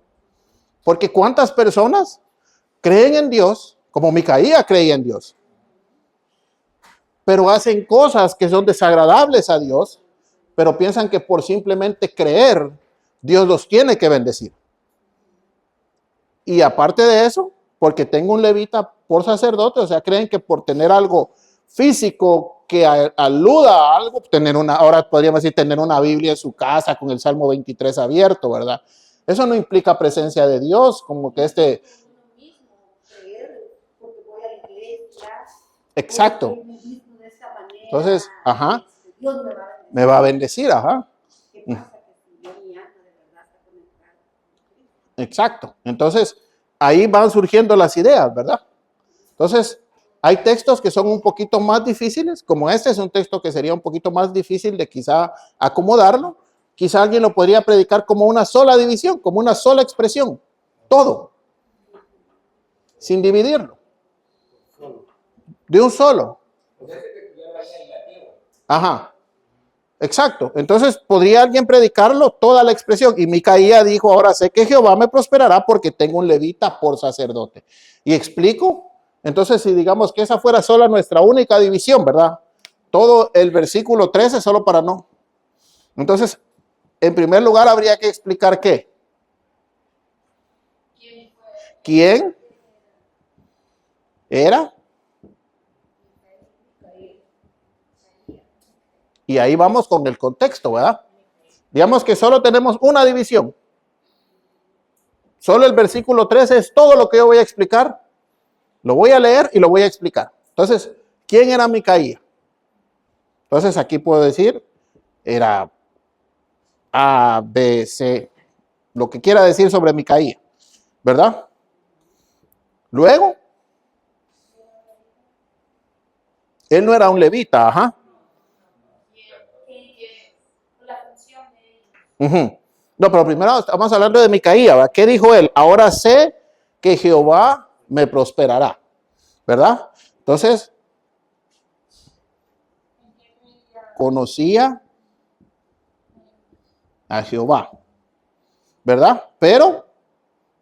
Porque ¿cuántas personas creen en Dios como Micaía creía en Dios? Pero hacen cosas que son desagradables a Dios, pero piensan que por simplemente creer, Dios los tiene que bendecir. Y aparte de eso, porque tengo un levita por sacerdote, o sea, creen que por tener algo físico que aluda a algo, ahora podríamos decir tener una Biblia en su casa con el Salmo 23 abierto, ¿verdad? Eso no implica presencia de Dios, como que Exacto. Entonces, ajá, me va a bendecir, ajá. Exacto. Entonces, ahí van surgiendo las ideas, ¿verdad? Entonces, hay textos que son un poquito más difíciles, como este es un texto que sería un poquito más difícil de quizá acomodarlo. Quizá alguien lo podría predicar como una sola división, como una sola expresión, todo, sin dividirlo, de un solo. Ajá, exacto. Entonces, ¿podría alguien predicarlo toda la expresión? Y Micaía dijo, ahora sé que Jehová me prosperará porque tengo un levita por sacerdote. ¿Y explico? Entonces, si digamos que esa fuera sola nuestra única división, ¿verdad? Todo el versículo 13 solo para no. Entonces, en primer lugar, habría que explicar qué. ¿Quién era? Y ahí vamos con el contexto, ¿verdad? Digamos que solo tenemos una división. Solo el versículo 13 es todo lo que yo voy a explicar. Lo voy a leer y lo voy a explicar. Entonces, ¿quién era Micaía? Entonces, aquí puedo decir, era A, B, C, lo que quiera decir sobre Micaía, ¿verdad? Luego, él no era un levita, ajá. No, pero primero estamos hablando de Micaía, ¿verdad? ¿Qué dijo él? Ahora sé que Jehová me prosperará, ¿verdad? Entonces, conocía a Jehová, ¿verdad? Pero,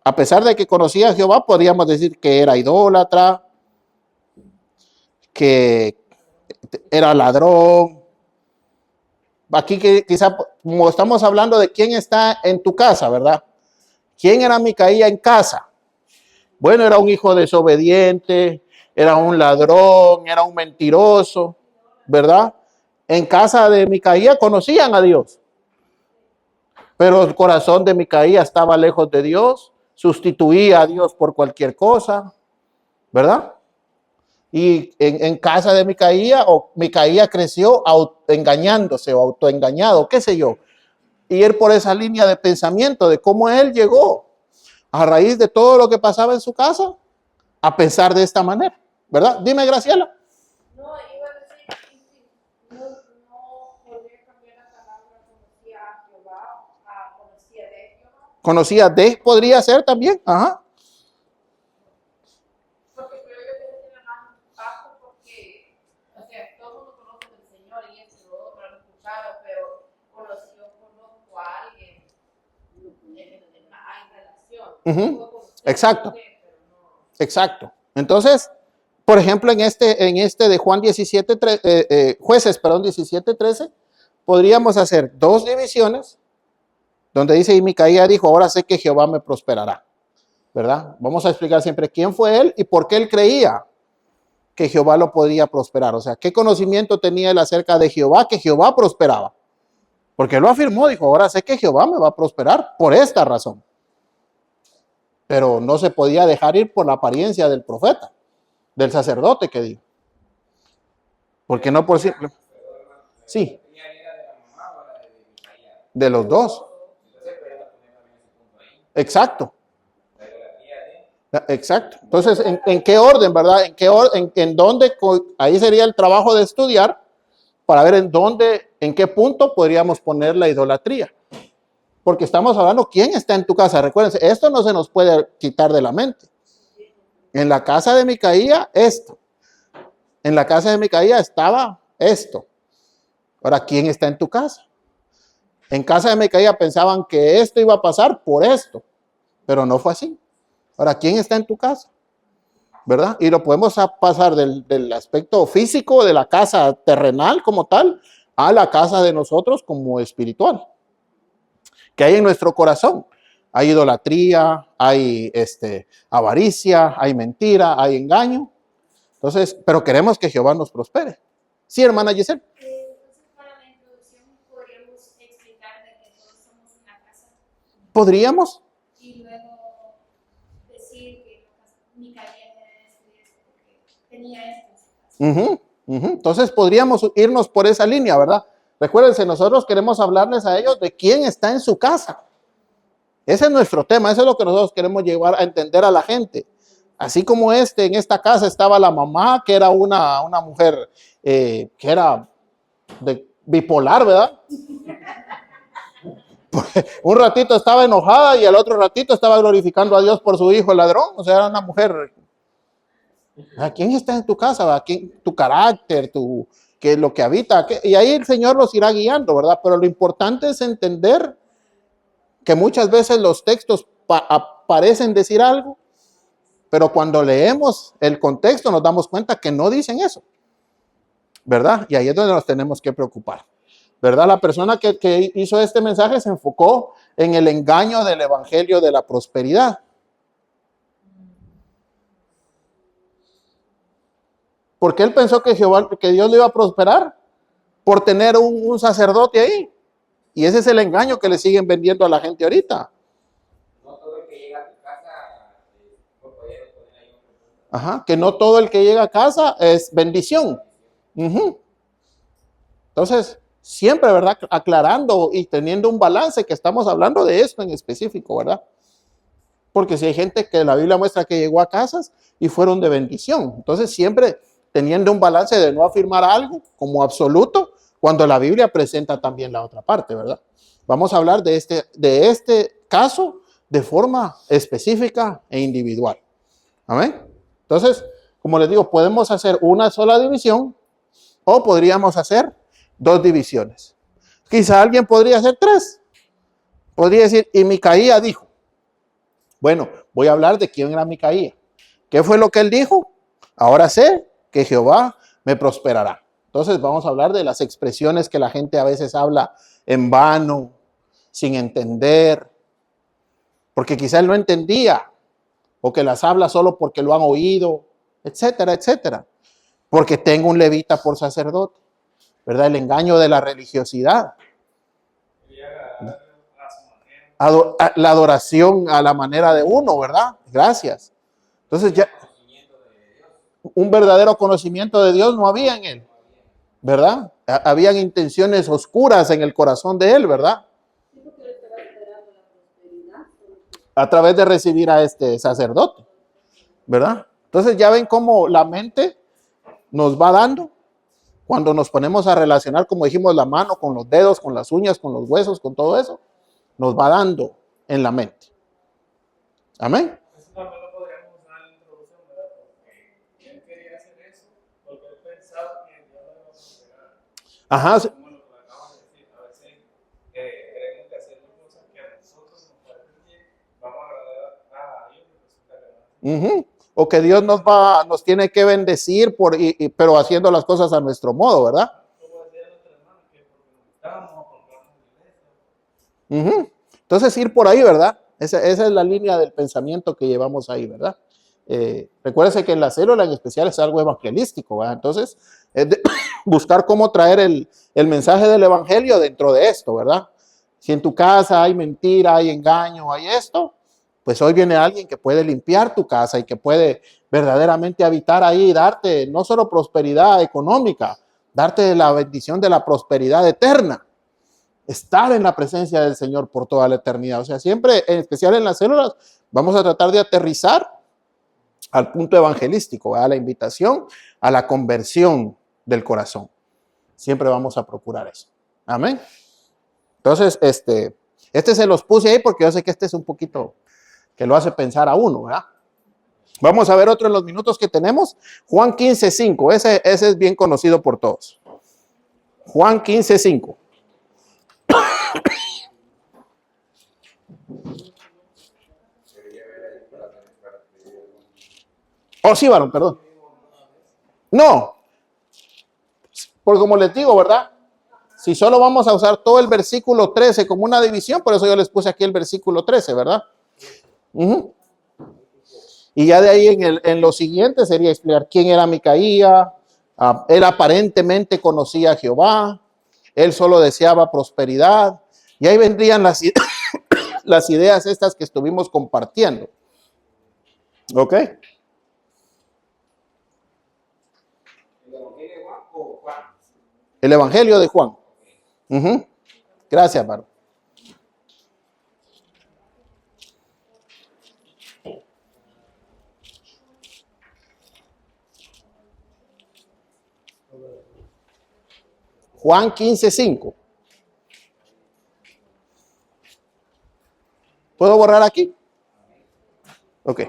a pesar de que conocía a Jehová, podríamos decir que era idólatra, que era ladrón. Aquí que quizá, como estamos hablando de quién está en tu casa, ¿verdad? ¿Quién era Micaía en casa? Bueno, era un hijo desobediente, era un ladrón, era un mentiroso, ¿verdad? En casa de Micaía conocían a Dios, pero el corazón de Micaía estaba lejos de Dios, sustituía a Dios por cualquier cosa, ¿verdad? Y en casa de Micaía, o Micaía creció engañándose o autoengañado, qué sé yo. Y ir por esa línea de pensamiento de cómo él llegó a raíz de todo lo que pasaba en su casa a pensar de esta manera, ¿verdad? Dime, Graciela. No, iba a decir, no podría cambiar la palabra conocía a Jehová a conocía de Jehová. Conocía de, podría ser también, ajá. Porque creo yo que tiene más impacto porque, o sea, todo el mundo conoce del Señor y esto y lo otro, lo han escuchado, pero conozco a alguien en una relación. Exacto. Exacto. Entonces, por ejemplo, en este de Juan 17, Jueces, perdón, 17:13, podríamos hacer dos divisiones donde dice, y Micaía dijo, ahora sé que Jehová me prosperará, ¿verdad? Vamos a explicar siempre quién fue él y por qué él creía que Jehová lo podría prosperar. O sea, qué conocimiento tenía él acerca de Jehová, que Jehová prosperaba. Porque él lo afirmó, dijo, ahora sé que Jehová me va a prosperar por esta razón. Pero no se podía dejar ir por la apariencia del profeta, del sacerdote que dijo. Porque no por simple. Sí. Tenía vida de la De los dos. Exacto. Exacto. Entonces, ¿en qué orden, verdad? ¿En dónde? Ahí sería el trabajo de estudiar para ver en qué punto podríamos poner la idolatría. Porque estamos hablando, ¿quién está en tu casa? Recuérdense, esto no se nos puede quitar de la mente. En la casa de Micaía, esto. En la casa de Micaía estaba esto. Ahora, ¿quién está en tu casa? En casa de Micaía pensaban que esto iba a pasar por esto, pero no fue así. Ahora, ¿quién está en tu casa? ¿Verdad? Y lo podemos pasar del aspecto físico de la casa terrenal como tal a la casa de nosotros como espiritual. ¿Qué hay en nuestro corazón? Hay idolatría, hay avaricia, hay mentira, hay engaño. Entonces, pero queremos que Jehová nos prospere. Sí, hermana Giselle. Entonces, para la introducción, podríamos explicar de que todos somos una casa ¿Podríamos? y luego decir que Micaía era esto y esto, porque tenía esto en su casa. Entonces, podríamos irnos por esa línea, ¿verdad? Recuérdense, nosotros queremos hablarles a ellos de quién está en su casa. Ese es nuestro tema, eso es lo que nosotros queremos llevar a entender a la gente. Así como en esta casa estaba la mamá, que era una mujer que era bipolar, ¿verdad? Un ratito estaba enojada y al otro ratito estaba glorificando a Dios por su hijo el ladrón. O sea, era una mujer. ¿A quién está en tu casa? ¿A quién? Tu carácter, que lo que habita. Y ahí el Señor los irá guiando, ¿verdad? Pero lo importante es entender que muchas veces los textos parecen decir algo, pero cuando leemos el contexto nos damos cuenta que no dicen eso, ¿verdad? Y ahí es donde nos tenemos que preocupar, ¿verdad? La persona que hizo este mensaje se enfocó en el engaño del evangelio de la prosperidad. Porque él pensó que Dios le iba a prosperar por tener un sacerdote ahí. Y ese es el engaño que le siguen vendiendo a la gente ahorita. No todo el que llega a tu casa, poner ahí otro punto. Ajá, que no todo el que llega a casa es bendición. Entonces, siempre, ¿verdad? Aclarando y teniendo un balance, que estamos hablando de esto en específico, ¿verdad? Porque si hay gente que la Biblia muestra que llegó a casas y fueron de bendición. Entonces, siempre teniendo un balance de no afirmar algo como absoluto, cuando la Biblia presenta también la otra parte, ¿verdad? Vamos a hablar de este caso de forma específica e individual. ¿Amén? Entonces, como les digo, podemos hacer una sola división o podríamos hacer 2 divisiones. Quizá alguien podría hacer 3. Podría decir, y Micaía dijo. Bueno, voy a hablar de quién era Micaía. ¿Qué fue lo que él dijo? Ahora sé que Jehová me prosperará. Entonces vamos a hablar de las expresiones que la gente a veces habla en vano, sin entender, porque quizá él no entendía, o que las habla solo porque lo han oído, etcétera, etcétera. Porque tengo un levita por sacerdote, ¿verdad? El engaño de la religiosidad. La adoración a la manera de uno, ¿verdad? Gracias. Entonces ya un verdadero conocimiento de Dios no había en él, ¿verdad? Habían intenciones oscuras en el corazón de él, ¿verdad? A través de recibir a este sacerdote, ¿verdad? Entonces ya ven cómo la mente nos va dando cuando nos ponemos a relacionar, como dijimos, la mano con los dedos, con las uñas, con los huesos, con todo eso, nos va dando en la mente. Amén. Eso también lo podríamos usar en la introducción, ¿verdad? Porque él quería hacer eso, porque él pensaba que Dios lo iba a prosperar. Ajá. Como lo que acabamos de decir, a veces creemos que haciendo cosas que a nosotros nos parecen bien, vamos a agradar a Dios, y resulta que no. O que Dios nos tiene que bendecir, pero haciendo las cosas a nuestro modo, ¿verdad? Como decía nuestra hermana, que porque nos gustamos, compramos la iglesia. Entonces ir por ahí, ¿verdad? Esa es la línea del pensamiento que llevamos ahí, ¿verdad? Recuérdense que en la célula en especial es algo evangelístico, ¿verdad? Entonces es de buscar cómo traer el mensaje del evangelio dentro de esto, ¿verdad? Si en tu casa hay mentira, hay engaño, hay esto, pues hoy viene alguien que puede limpiar tu casa y que puede verdaderamente habitar ahí y darte no solo prosperidad económica, darte la bendición de la prosperidad eterna, estar en la presencia del Señor por toda la eternidad. O sea, siempre, en especial en las células, vamos a tratar de aterrizar al punto evangelístico, a la invitación, a la conversión del corazón. Siempre vamos a procurar eso. Amén. Entonces, este se los puse ahí porque yo sé que este es un poquito que lo hace pensar a uno, ¿verdad? Vamos a ver otro en los minutos que tenemos. Juan 15:5. Ese es bien conocido por todos. Juan 15:5. Oh, sí, varón, perdón. No, porque como les digo, ¿verdad? Si solo vamos a usar todo el versículo 13 como una división, por eso yo les puse aquí el versículo 13, ¿verdad? Y ya de ahí en lo siguiente sería explicar quién era Micaía. Él aparentemente conocía a Jehová. Él solo deseaba prosperidad. Y ahí vendrían las ideas estas que estuvimos compartiendo. ¿Ok? El Evangelio de Juan. Gracias, Bárbara. Juan 15:5. ¿Puedo borrar aquí? Ok.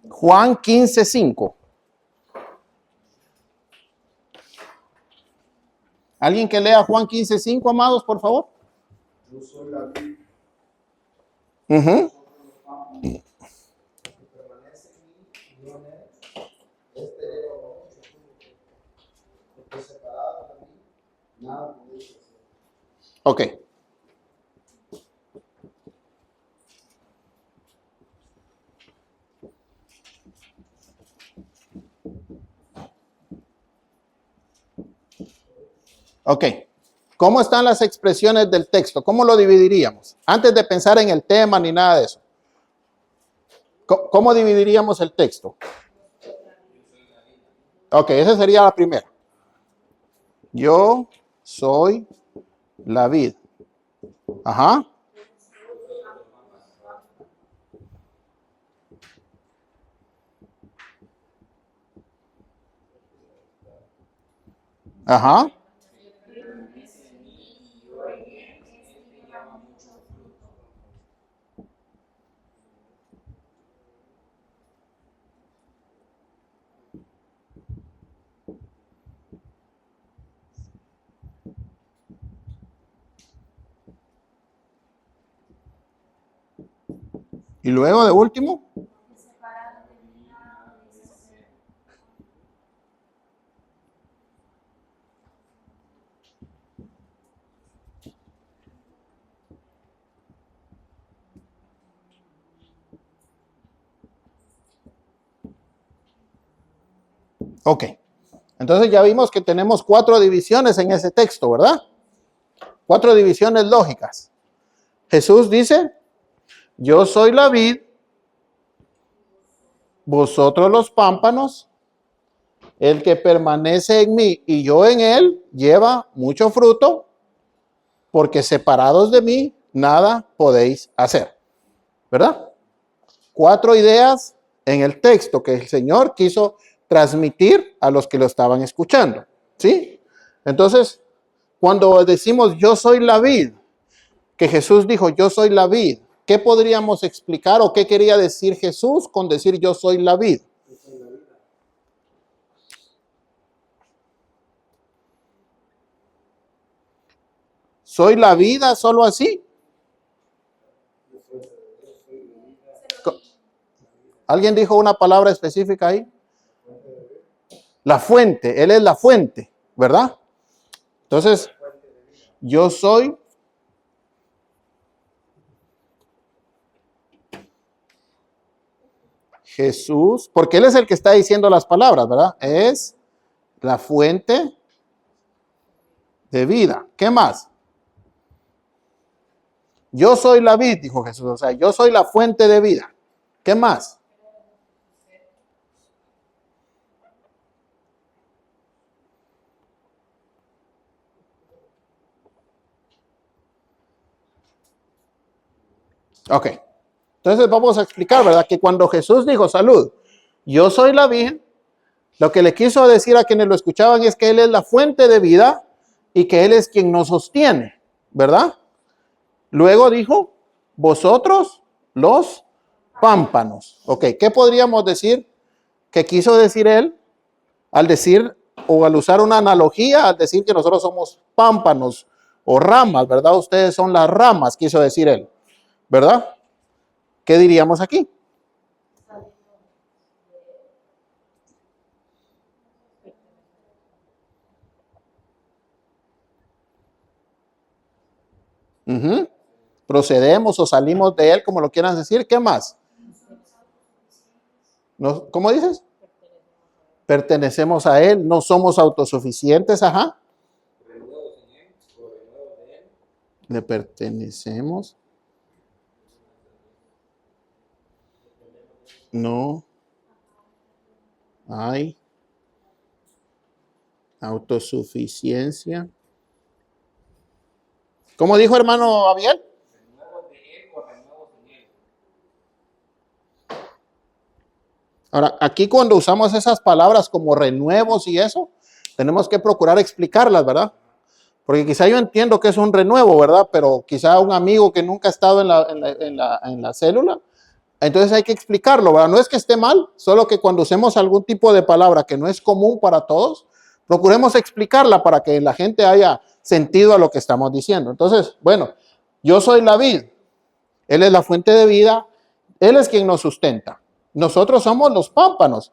Juan 15:5. ¿Alguien que lea Juan 15:5, amados, por favor? Yo soy la vid, que permanece en mí y yo en él. Este era mucho fruto, porque separado de mí, nada podéis hacer. Ok. Ok. ¿Cómo están las expresiones del texto? ¿Cómo lo dividiríamos? Antes de pensar en el tema ni nada de eso. ¿Cómo dividiríamos el texto? Ok, esa sería la primera. Yo soy la vid. Ajá. Ajá. Y luego, de último. Ok. Entonces ya vimos que tenemos 4 divisiones en ese texto, ¿verdad? 4 divisiones lógicas. Jesús dice, yo soy la vid, vosotros los pámpanos, el que permanece en mí y yo en él lleva mucho fruto, porque separados de mí nada podéis hacer. ¿Verdad? 4 ideas en el texto que el Señor quiso transmitir a los que lo estaban escuchando. ¿Sí? Entonces, cuando decimos yo soy la vid, que Jesús dijo yo soy la vid, ¿qué podríamos explicar o qué quería decir Jesús con decir yo soy la vid? ¿Soy la vida solo así? ¿Alguien dijo una palabra específica ahí? La fuente, Él es la fuente, ¿verdad? Entonces, yo soy Jesús, porque Él es el que está diciendo las palabras, ¿verdad? Es la fuente de vida. ¿Qué más? Yo soy la vid, dijo Jesús, o sea, yo soy la fuente de vida. ¿Qué más? Ok. Entonces vamos a explicar, ¿verdad? Que cuando Jesús dijo, salud, yo soy la vid, lo que le quiso decir a quienes lo escuchaban es que Él es la fuente de vida y que Él es quien nos sostiene, ¿verdad? Luego dijo, vosotros los pámpanos. Ok, ¿qué podríamos decir que quiso decir Él al decir o al usar una analogía, al decir que nosotros somos pámpanos o ramas, ¿verdad? Ustedes son las ramas, quiso decir Él, ¿verdad? ¿Qué diríamos aquí? Ujú. Procedemos o salimos de Él, como lo quieran decir. ¿Qué más? ¿Cómo dices? Pertenecemos a Él, no somos autosuficientes, ajá. Le pertenecemos. No hay autosuficiencia. ¿Cómo dijo hermano Abiel? Ahora, aquí cuando usamos esas palabras como renuevos y eso, tenemos que procurar explicarlas, ¿verdad? Porque quizá yo entiendo que es un renuevo, ¿verdad? Pero quizá un amigo que nunca ha estado en la célula, entonces hay que explicarlo, ¿verdad? No es que esté mal, solo que cuando usemos algún tipo de palabra que no es común para todos, procuremos explicarla para que la gente haya sentido a lo que estamos diciendo. Entonces, bueno, yo soy la vid, Él es la fuente de vida, Él es quien nos sustenta. Nosotros somos los pámpanos,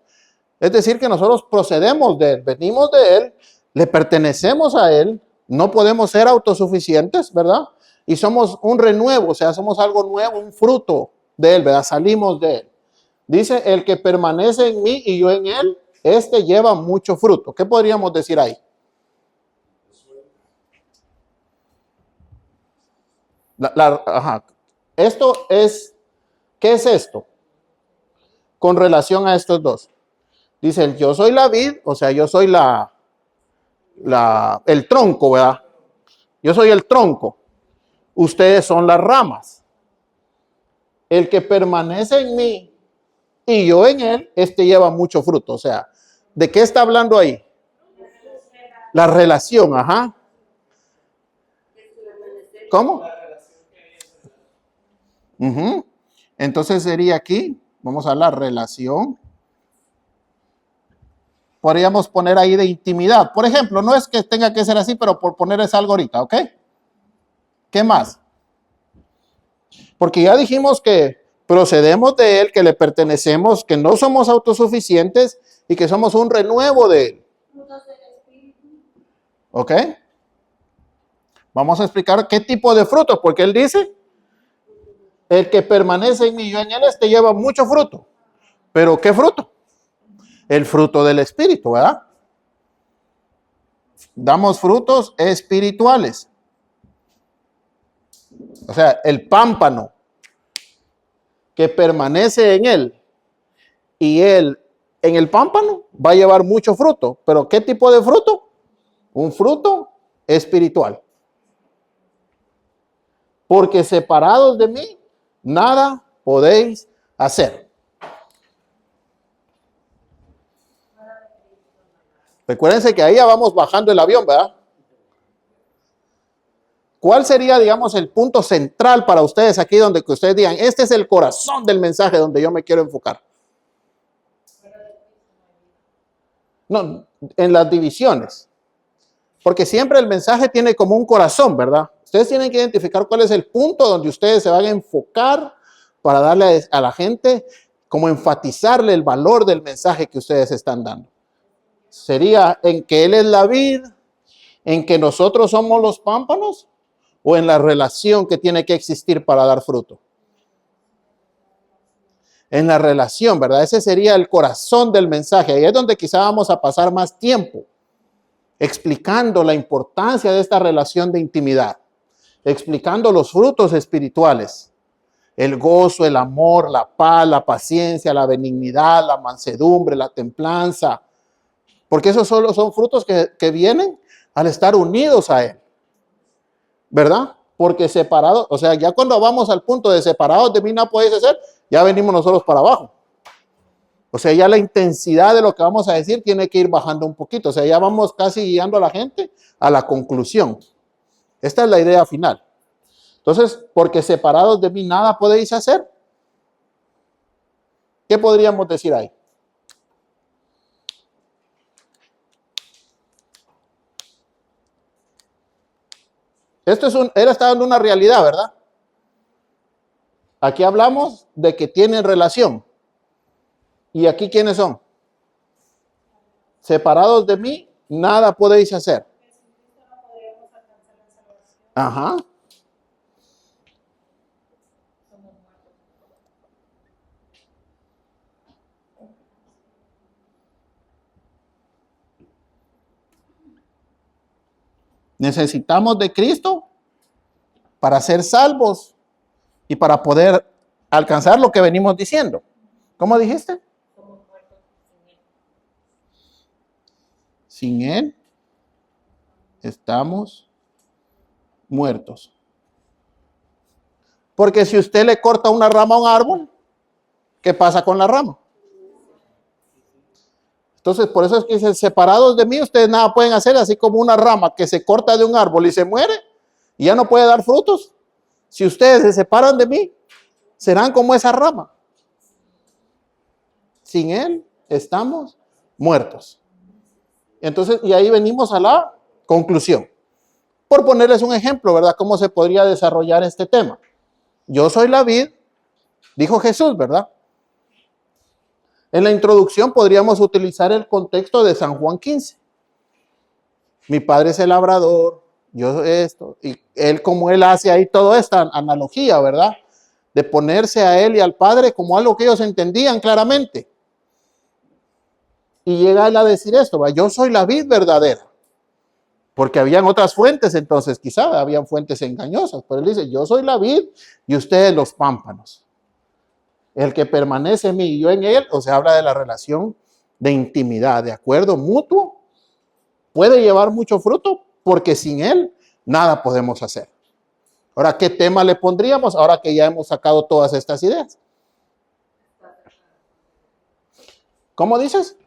es decir, que nosotros procedemos de Él, venimos de Él, le pertenecemos a Él, no podemos ser autosuficientes, ¿verdad? Y somos un renuevo, o sea, somos algo nuevo, un fruto de Él, ¿verdad? Salimos de Él. Dice, el que permanece en mí y yo en Él, este lleva mucho fruto. ¿Qué podríamos decir ahí? Ajá. Esto es, ¿qué es esto? Con relación a estos dos. Dice, yo soy la vid, o sea, yo soy el tronco, ¿verdad? Yo soy el tronco. Ustedes son las ramas. El que permanece en mí y yo en él, este lleva mucho fruto. O sea, ¿de qué está hablando ahí? La relación, ajá. ¿Cómo? Uh-huh. Entonces sería aquí, vamos a la relación. Podríamos poner ahí de intimidad. Por ejemplo, no es que tenga que ser así, pero por ponerles algo ahorita, ¿ok? ¿Qué más? Porque ya dijimos que procedemos de Él, que le pertenecemos, que no somos autosuficientes y que somos un renuevo de Él. ¿Ok? Vamos a explicar qué tipo de frutos, porque Él dice, el que permanece en mí y yo en Él, este lleva mucho fruto. ¿Pero qué fruto? El fruto del Espíritu, ¿verdad? Damos frutos espirituales. O sea, el pámpano que permanece en Él y Él en el pámpano va a llevar mucho fruto. ¿Pero qué tipo de fruto? Un fruto espiritual. Porque separados de mí, nada podéis hacer. Recuérdense que ahí ya vamos bajando el avión, ¿verdad? ¿Cuál sería, digamos, el punto central para ustedes aquí donde que ustedes digan, este es el corazón del mensaje donde yo me quiero enfocar? No, en las divisiones. Porque siempre el mensaje tiene como un corazón, ¿verdad? Ustedes tienen que identificar cuál es el punto donde ustedes se van a enfocar para darle a la gente, como enfatizarle el valor del mensaje que ustedes están dando. Sería en que Él es la vid, en que nosotros somos los pámpanos, o en la relación que tiene que existir para dar fruto. En la relación, ¿verdad? Ese sería el corazón del mensaje. Ahí es donde quizá vamos a pasar más tiempo explicando la importancia de esta relación de intimidad, explicando los frutos espirituales, el gozo, el amor, la paz, la paciencia, la benignidad, la mansedumbre, la templanza, porque esos solo son frutos que vienen al estar unidos a Él, ¿verdad? Porque separados, o sea, ya cuando vamos al punto de separados de mí nada podéis hacer, ya venimos nosotros para abajo. O sea, ya la intensidad de lo que vamos a decir tiene que ir bajando un poquito. O sea, ya vamos casi guiando a la gente a la conclusión. Esta es la idea final. Entonces, porque separados de mí nada podéis hacer. ¿Qué podríamos decir ahí? Él está dando una realidad, ¿verdad? Aquí hablamos de que tienen relación. ¿Y aquí quiénes son? Separados de mí, nada podéis hacer. Ajá. Necesitamos de Cristo para ser salvos y para poder alcanzar lo que venimos diciendo. ¿Cómo dijiste? Sin Él estamos muertos. Porque si usted le corta una rama a un árbol, ¿qué pasa con la rama? Entonces, por eso es que dicen, separados de mí, ustedes nada pueden hacer, así como una rama que se corta de un árbol y se muere y ya no puede dar frutos. Si ustedes se separan de mí, serán como esa rama. Sin Él estamos muertos. Entonces, y ahí venimos a la conclusión. Por ponerles un ejemplo, ¿verdad? ¿Cómo se podría desarrollar este tema? Yo soy la vid, dijo Jesús, ¿verdad? En la introducción podríamos utilizar el contexto de San Juan 15. Mi padre es el labrador, yo esto, y él como él hace ahí toda esta analogía, ¿verdad? De ponerse a él y al padre como algo que ellos entendían claramente. Y llega él a decir esto, ¿va? Yo soy la vid verdadera. Porque habían otras fuentes entonces, quizá habían fuentes engañosas, pero él dice, yo soy la vid y ustedes los pámpanos. El que permanece en mí y yo en él, o sea, habla de la relación de intimidad, de acuerdo mutuo, puede llevar mucho fruto, porque sin él nada podemos hacer. Ahora, ¿qué tema le pondríamos ahora que ya hemos sacado todas estas ideas? ¿Cómo dices?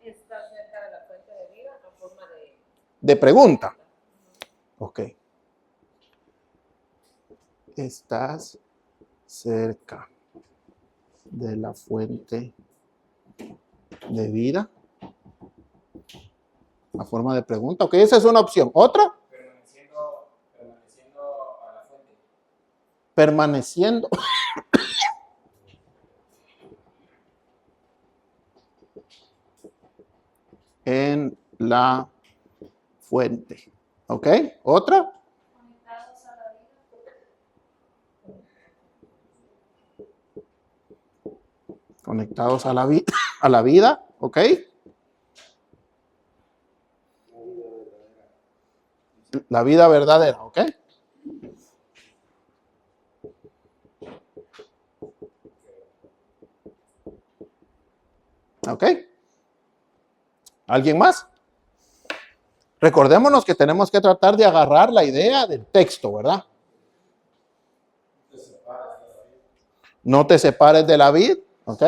Está cerca de la fuente de vida en forma De pregunta. Ok. Estás cerca de la fuente de vida. A forma de pregunta. Ok, esa es una opción. ¿Otra? Permaneciendo a la fuente. Permaneciendo. En la fuente. ¿Ok? ¿Otra? Conectados a la vida, ¿ok? La vida verdadera, ¿ok? ¿Ok? ¿Alguien más? Recordémonos que tenemos que tratar de agarrar la idea del texto, ¿verdad? No te separes de la vid, ¿ok?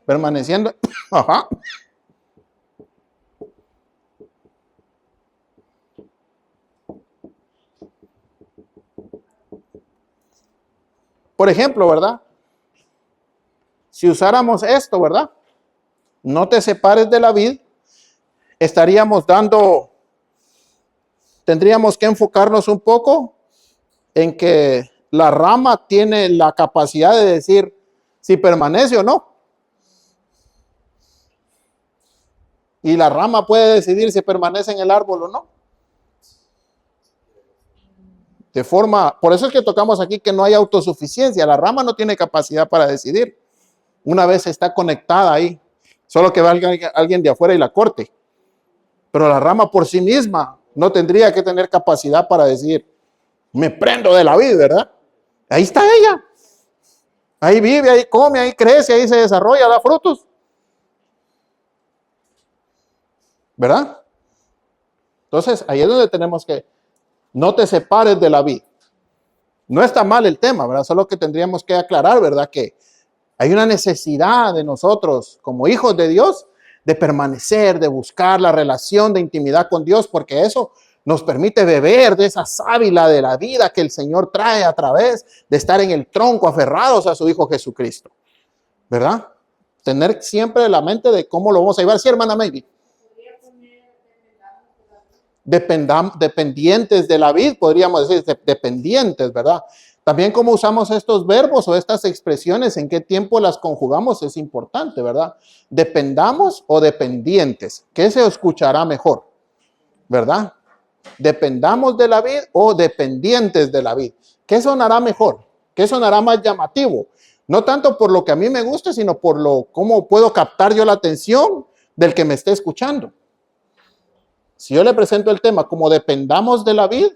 Permaneciendo, ajá. Por ejemplo, ¿verdad? Si usáramos esto, ¿verdad? No te separes de la vid, tendríamos que enfocarnos un poco en que la rama tiene la capacidad de decir si permanece o no. Y la rama puede decidir si permanece en el árbol o no. Por eso es que tocamos aquí que no hay autosuficiencia. La rama no tiene capacidad para decidir. Una vez está conectada ahí, solo que valga alguien de afuera y la corte. Pero la rama por sí misma no tendría que tener capacidad para decir, me prendo de la vid, ¿verdad? Ahí está ella. Ahí vive, ahí come, ahí crece, ahí se desarrolla, da frutos. ¿verdad? Entonces, ahí es donde tenemos que, no te separes de la vid. No está mal el tema, ¿verdad? Solo que tendríamos que aclarar, ¿verdad? Que hay una necesidad de nosotros, como hijos de Dios, de permanecer, de buscar la relación de intimidad con Dios, porque eso nos permite beber de esa sábila de la vida que el Señor trae a través de estar en el tronco aferrados a su Hijo Jesucristo, ¿verdad? Tener siempre la mente de cómo lo vamos a llevar. Sí, hermana Maybe. Dependientes de la vid, podríamos decir, dependientes, ¿verdad? También cómo usamos estos verbos o estas expresiones, en qué tiempo las conjugamos, es importante, ¿verdad? Dependamos o dependientes. ¿Qué se escuchará mejor? ¿Verdad? Dependamos de la vid o dependientes de la vid. ¿Qué sonará mejor? ¿Qué sonará más llamativo? No tanto por lo que a mí me gusta, sino por cómo puedo captar yo la atención del que me esté escuchando. Si yo le presento el tema como dependamos de la vid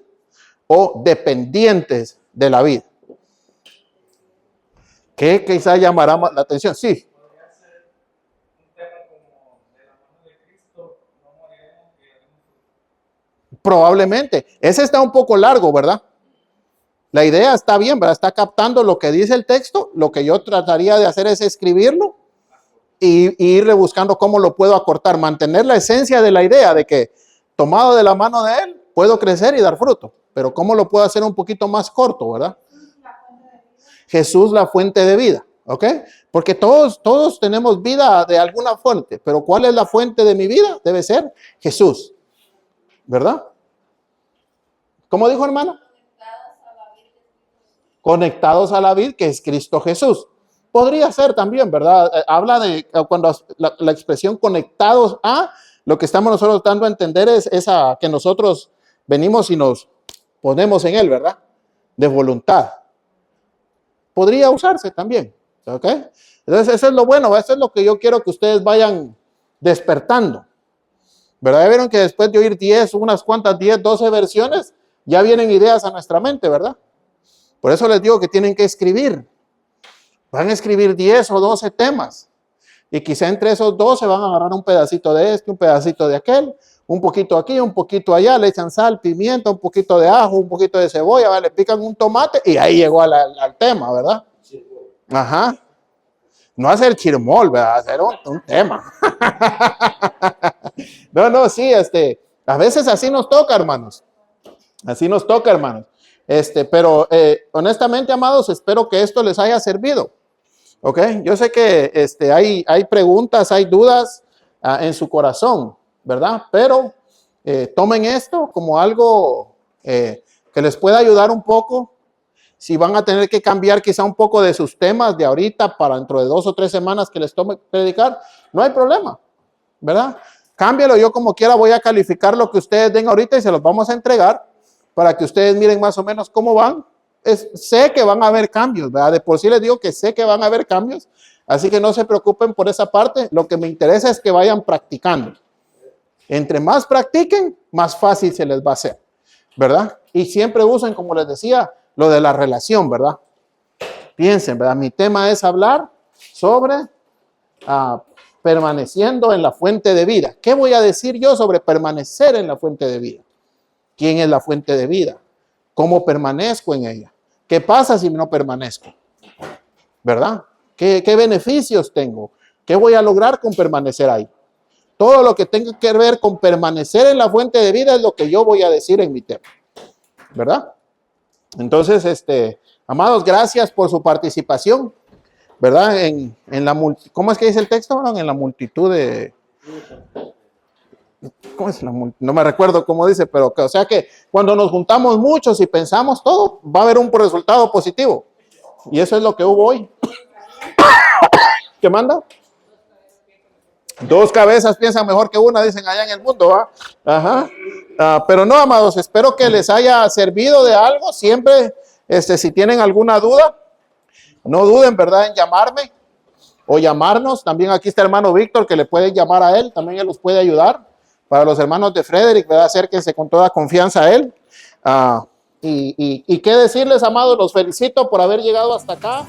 o dependientes de la vid, ¿qué quizá llamará más la atención? Sí. Podría ser un tema como de la mano de Cristo, no moriremos y haremos fruto. Probablemente. Ese está un poco largo, ¿verdad? La idea está bien, ¿verdad? Está captando lo que dice el texto. Lo que yo trataría de hacer es escribirlo y ir rebuscando cómo lo puedo acortar. Mantener la esencia de la idea de que tomado de la mano de Él, puedo crecer y dar fruto. Pero ¿cómo lo puedo hacer un poquito más corto, verdad? Jesús, la fuente de vida, ¿ok? Porque todos tenemos vida de alguna fuente, pero ¿cuál es la fuente de mi vida? Debe ser Jesús, ¿verdad? ¿Cómo dijo, hermano? Conectados a la vid, que es Cristo Jesús. Podría ser también, ¿verdad? Habla de cuando la expresión conectados a, lo que estamos nosotros dando a entender es esa que nosotros venimos y nos ponemos en él, ¿verdad? De voluntad. Podría usarse también, ¿ok? Entonces, eso es lo bueno, eso es lo que yo quiero que ustedes vayan despertando, ¿verdad? Ya vieron que después de oír 10, unas cuantas 10, 12 versiones, ya vienen ideas a nuestra mente, ¿verdad? Por eso les digo que tienen que escribir. Van a escribir 10 o 12 temas. Y quizá entre esos 12 van a agarrar un pedacito de este, un pedacito de aquel, un poquito aquí, un poquito allá, le echan sal, pimienta, un poquito de ajo, un poquito de cebolla, ¿vale? Le pican un tomate y ahí llegó al tema, ¿verdad? Ajá. No hacer chirmol, ¿verdad? Hacer un tema. No, sí, a veces así nos toca, hermanos. Así nos toca, hermanos. Pero honestamente, amados, espero que esto les haya servido. Ok, yo sé que hay preguntas, hay dudas en su corazón, ¿verdad? Pero tomen esto como algo que les pueda ayudar un poco. Si van a tener que cambiar quizá un poco de sus temas de ahorita para dentro de 2 o 3 semanas que les tome predicar, no hay problema, ¿verdad? Cámbialo, yo como quiera voy a calificar lo que ustedes den ahorita y se los vamos a entregar para que ustedes miren más o menos cómo van. Sé que van a haber cambios, ¿verdad? De por sí les digo que sé que van a haber cambios, así que no se preocupen por esa parte. Lo que me interesa es que vayan practicando. Entre más practiquen, más fácil se les va a hacer, ¿verdad? Y siempre usen, como les decía, lo de la relación, ¿verdad? Piensen, ¿verdad? Mi tema es hablar sobre permaneciendo en la fuente de vida. ¿Qué voy a decir yo sobre permanecer en la fuente de vida? ¿Quién es la fuente de vida? ¿Cómo permanezco en ella? ¿Qué pasa si no permanezco? ¿Verdad? ¿Qué beneficios tengo? ¿Qué voy a lograr con permanecer ahí? Todo lo que tenga que ver con permanecer en la fuente de vida es lo que yo voy a decir en mi tema. ¿Verdad? Entonces, amados, gracias por su participación. ¿Verdad? ¿Cómo es que dice el texto? En la multitud de... ¿Cómo es no me recuerdo cómo dice, pero o sea que cuando nos juntamos muchos y pensamos todo, va a haber un resultado positivo. Y eso es lo que hubo hoy. ¿Qué manda? 2 cabezas piensan mejor que una, dicen allá en el mundo, ¿va? Ajá. Pero no, amados, espero que les haya servido de algo. Siempre, si tienen alguna duda, no duden, ¿verdad?, en llamarme o llamarnos. También aquí está el hermano Víctor, que le pueden llamar a él, también él los puede ayudar. Para los hermanos de Frederick, ¿verdad?, acérquense con toda confianza a él. Y qué decirles, amados, los felicito por haber llegado hasta acá.